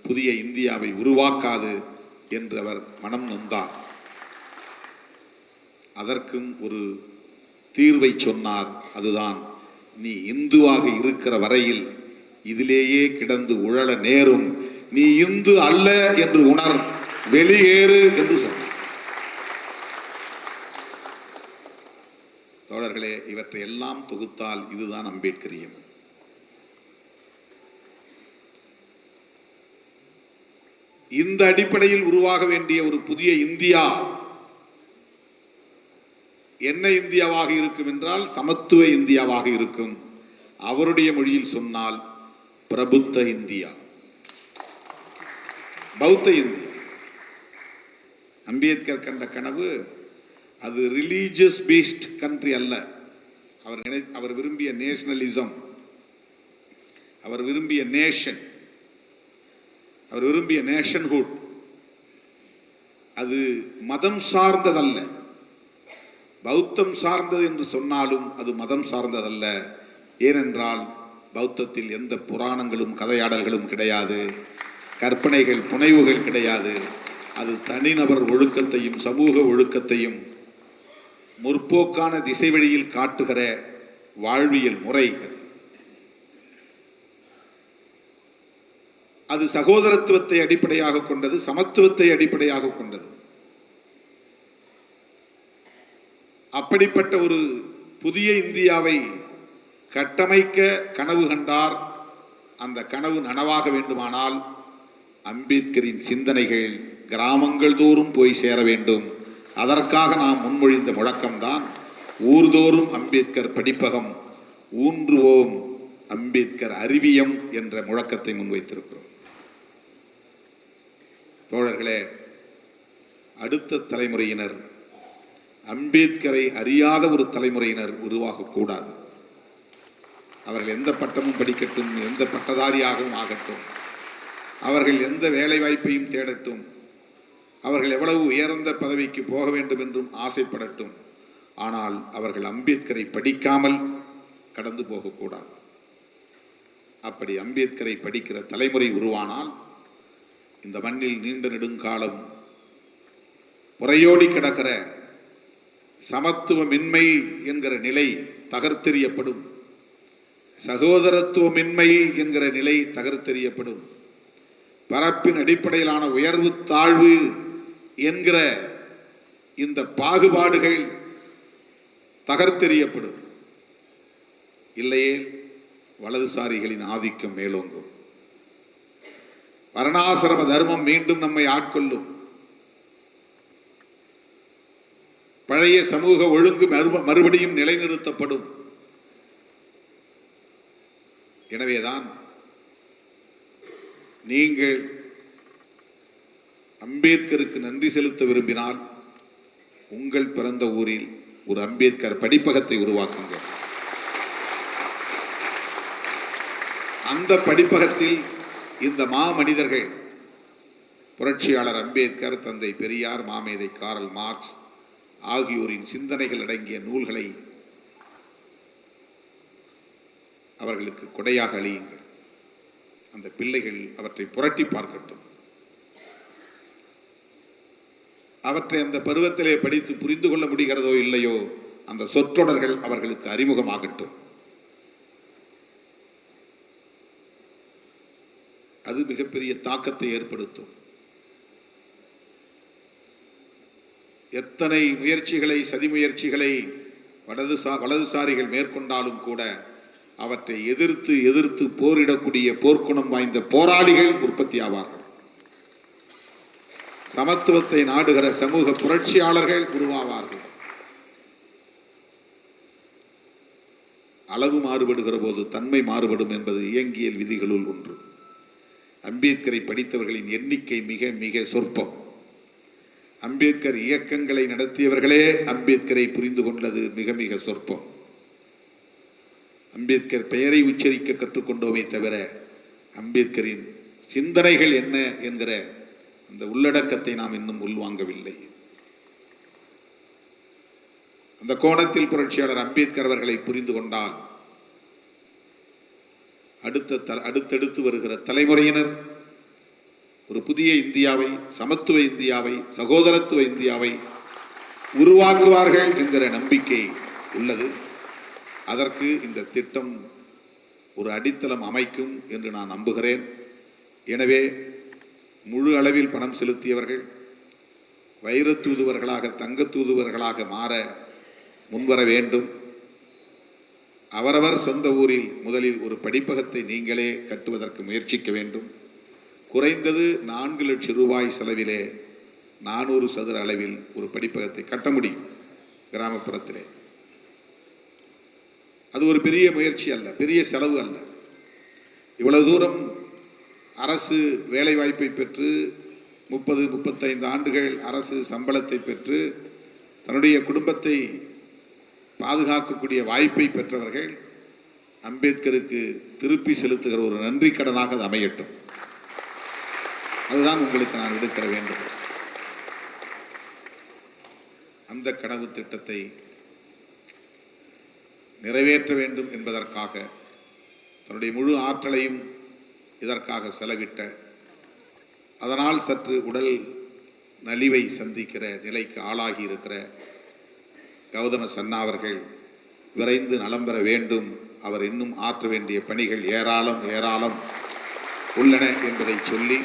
புதிய இந்தியாவை உருவாக்காது என்று அவர் மனம் நொந்தார். அதற்கும் ஒரு தீர்வை சொன்னார். அதுதான், நீ இந்துவாக இருக்கிற வரையில் இதிலேயே கிடந்து உழல நேரும், நீ இந்து அல்ல என்று உணர், வெளியேறு என்று சொன்னார். தோழர்களே, இவற்றை எல்லாம் தொகுத்தால் இதுதான் அம்பேத்கரியம். இந்த அடிப்படையில் உருவாக வேண்டிய ஒரு புதிய இந்தியா என்ன இந்தியாவாக இருக்கும் என்றால் சமத்துவ இந்தியாவாக இருக்கும். அவருடைய மொழியில் சொன்னால் பிரபுத்த இந்தியா, பௌத்த இந்தியா. அம்பேத்கர் கண்ட கனவு அது ரிலீஜியஸ் பேஸ்ட் கண்ட்ரி அல்ல. அவர் விரும்பிய நேஷனலிசம், அவர் விரும்பிய நேஷன், அவர் விரும்பிய நேஷன்ஹுட், அது மதம் சார்ந்ததல்ல. பௌத்தம் சார்ந்தது என்று சொன்னாலும் அது மதம் சார்ந்ததல்ல. ஏனென்றால் பௌத்தத்தில் எந்த புராணங்களும் கதையாடல்களும் கிடையாது, கற்பனைகள் புனைவுகள் கிடையாது. அது தனிநபர் ஒழுக்கத்தையும் சமூக ஒழுக்கத்தையும் முற்போக்கான திசை வழியில் காட்டுகிற வாழ்வியல் முறை. அது சகோதரத்துவத்தை அடிப்படையாக கொண்டது, சமத்துவத்தை அடிப்படையாக கொண்டது. அப்படிப்பட்ட ஒரு புதிய இந்தியாவை கட்டமைக்க கனவு கண்டார். அந்த கனவு நனவாக வேண்டுமானால் அம்பேத்கரின் சிந்தனைகள் கிராமங்கள் தோறும் போய் சேர வேண்டும். அதற்காக நாம் முன்மொழிந்த முழக்கம்தான் ஊர்தோறும் அம்பேத்கர் படிப்பகம், ஊன்றுவோம் அம்பேத்கர் அறிவியம் என்ற முழக்கத்தை முன்வைத்திருக்கிறோம். தோழர்களே, அடுத்த தலைமுறையினர் அம்பேத்கரை அறியாத ஒரு தலைமுறையினர் உருவாகக்கூடாது. அவர்கள் எந்த பட்டமும் படிக்கட்டும், எந்த பட்டதாரியாகவும் ஆகட்டும், அவர்கள் எந்த வேலை வாய்ப்பையும் தேடட்டும், அவர்கள் எவ்வளவு உயர்ந்த பதவிக்கு போக வேண்டும் என்றும் ஆசைப்படட்டும். ஆனால் அவர்கள் அம்பேத்கரை படிக்காமல் கடந்து போகக்கூடாது. அப்படி அம்பேத்கரை படிக்கிற தலைமுறை உருவானால் இந்த மண்ணில் நீண்ட நெடுங்காலம் புறையோடி கிடக்கிற சமத்துவமின்மை என்கிற நிலை தகர்த்தெறியப்படும், சகோதரத்துவமின்மை என்கிற நிலை தகர்த்தெறியப்படும், பரப்பின் அடிப்படையிலான உயர்வு தாழ்வு என்கிற இந்த பாகுபாடுகள் தகர்த்தெறியப்படும். இல்லையே வலதுசாரிகளின் ஆதிக்கம் மேலோங்கும், வர்ணாசிரம தர்மம் மீண்டும் நம்மை ஆட்கொள்ளும், பழைய சமூக ஒழுங்கு மறுபடியும் நிலைநிறுத்தப்படும். எனவேதான் நீங்கள் அம்பேத்கருக்கு நன்றி செலுத்த விரும்பினால் உங்கள் பிறந்த ஊரில் ஒரு அம்பேத்கர் படிப்பகத்தை உருவாக்குங்கள். அந்த படிப்பகத்தில் இந்த மாமனிதர்கள், புரட்சியாளர் அம்பேத்கர், தந்தை பெரியார், மாமேதை காரல் மார்க்ஸ் ஆகியோரின் சிந்தனைகள் அடங்கிய நூல்களை அவர்களுக்கு கொடையாக அளியுங்கள். அந்த பிள்ளைகள் அவற்றை புரட்டி பார்க்கட்டும். அவற்றை அந்த பருவத்திலே படித்து புரிந்து கொள்ள முடிகிறதோ இல்லையோ, அந்த சொற்றொடர்கள் அவர்களுக்கு அறிமுகமாகட்டும். அது மிகப்பெரிய தாக்கத்தை ஏற்படுத்தும். எத்தனை முயற்சிகளை, சதி முயற்சிகளை வலதுசாரிகள் மேற்கொண்டாலும் கூட அவற்றை எதிர்த்து எதிர்த்து போரிடக்கூடிய போர்க்குணம் வாய்ந்த போராளிகள் உற்பத்தி ஆவார்கள். சமத்துவத்தை நாடுகிற சமூக புரட்சியாளர்கள் உருவாவார்கள். அளவு மாறுபடுகிற போது தன்மை மாறுபடும் என்பது இயங்கியல் விதிகளுள் ஒன்று. அம்பேத்கரை படித்தவர்களின் எண்ணிக்கை மிக மிக சொற்பம். அம்பேத்கர் இயக்கங்களை நடத்தியவர்களே அம்பேத்கரை புரிந்து கொண்டது மிக மிக சொற்பம். அம்பேத்கர் பெயரை உச்சரிக்க கற்றுக்கொண்டோமே தவிர அம்பேத்கரின் சிந்தனைகள் என்ன என்கிற அந்த உள்ளடக்கத்தை நாம் இன்னும் உள்வாங்கவில்லை. அந்த கோணத்தில் புரட்சியாளர் அம்பேத்கர் அவர்களை புரிந்து கொண்டால் அடுத்தடுத்து வருகிற தலைமுறையினர் ஒரு புதிய இந்தியாவை, சமத்துவ இந்தியாவை, சகோதரத்துவ இந்தியாவை உருவாக்குவார்கள் என்கிற நம்பிக்கை உள்ளது. அதற்கு இந்த திட்டம் ஒரு அடித்தளம் அமைக்கும் என்று நான் நம்புகிறேன். எனவே முழு அளவில் பணம் செலுத்தியவர்கள் வைரத் தூதுவர்களாக, தங்க தூதுவர்களாக மாற முன்வர வேண்டும். அவரவர் சொந்த ஊரில் முதலில் ஒரு படிப்பகத்தை நீங்களே கட்டுவதற்கு முயற்சிக்க வேண்டும். குறைந்தது 4 லட்சம் ரூபாய் செலவிலே 400 சதுர அளவில் ஒரு படிப்பகத்தை கட்ட முடியும் கிராமப்புறத்திலே. அது ஒரு பெரிய முயற்சி அல்ல, பெரிய செலவு அல்ல. இவ்வளவு தூரம் அரசு வேலைவாய்ப்பை பெற்று 30-35 ஆண்டுகள் அரசு சம்பளத்தை பெற்று தன்னுடைய குடும்பத்தை பாதுகாக்கக்கூடிய வாய்ப்பை பெற்றவர்கள் அம்பேத்கருக்கு திருப்பி செலுத்துகிற ஒரு நன்றி கடனாக அது அமையட்டும். அதுதான் உங்களுக்கு நான் விடுக்கிற வேண்டும். அந்த கனவு திட்டத்தை நிறைவேற்ற வேண்டும் என்பதற்காக தன்னுடைய முழு ஆற்றலையும் இதற்காக செலவிட்ட, அதனால் சற்று உடல் நலிவை சந்திக்கிற நிலைக்கு ஆளாகி இருக்கிற கௌதம சன்னா அவர்கள் விரைந்து நலம் பெற வேண்டும். அவர் இன்னும் ஆற்ற வேண்டிய பணிகள் ஏராளம் ஏராளம் உள்ளன என்பதை சொல்லி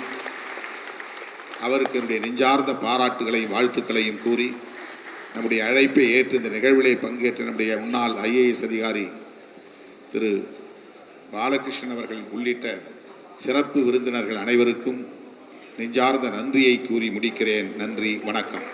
அவருக்கு என்னுடைய நெஞ்சார்ந்த பாராட்டுகளையும் வாழ்த்துக்களையும் கூறி நம்முடைய அழைப்பை ஏற்று இந்த நிகழ்விலே பங்கேற்ற நம்முடைய முன்னாள் IAS அதிகாரி திரு பாலகிருஷ்ணன் அவர்கள் உள்ளிட்ட சிறப்பு விருந்தினர்கள் அனைவருக்கும் நெஞ்சார்ந்த நன்றியை கூறி முடிக்கிறேன். நன்றி, வணக்கம்.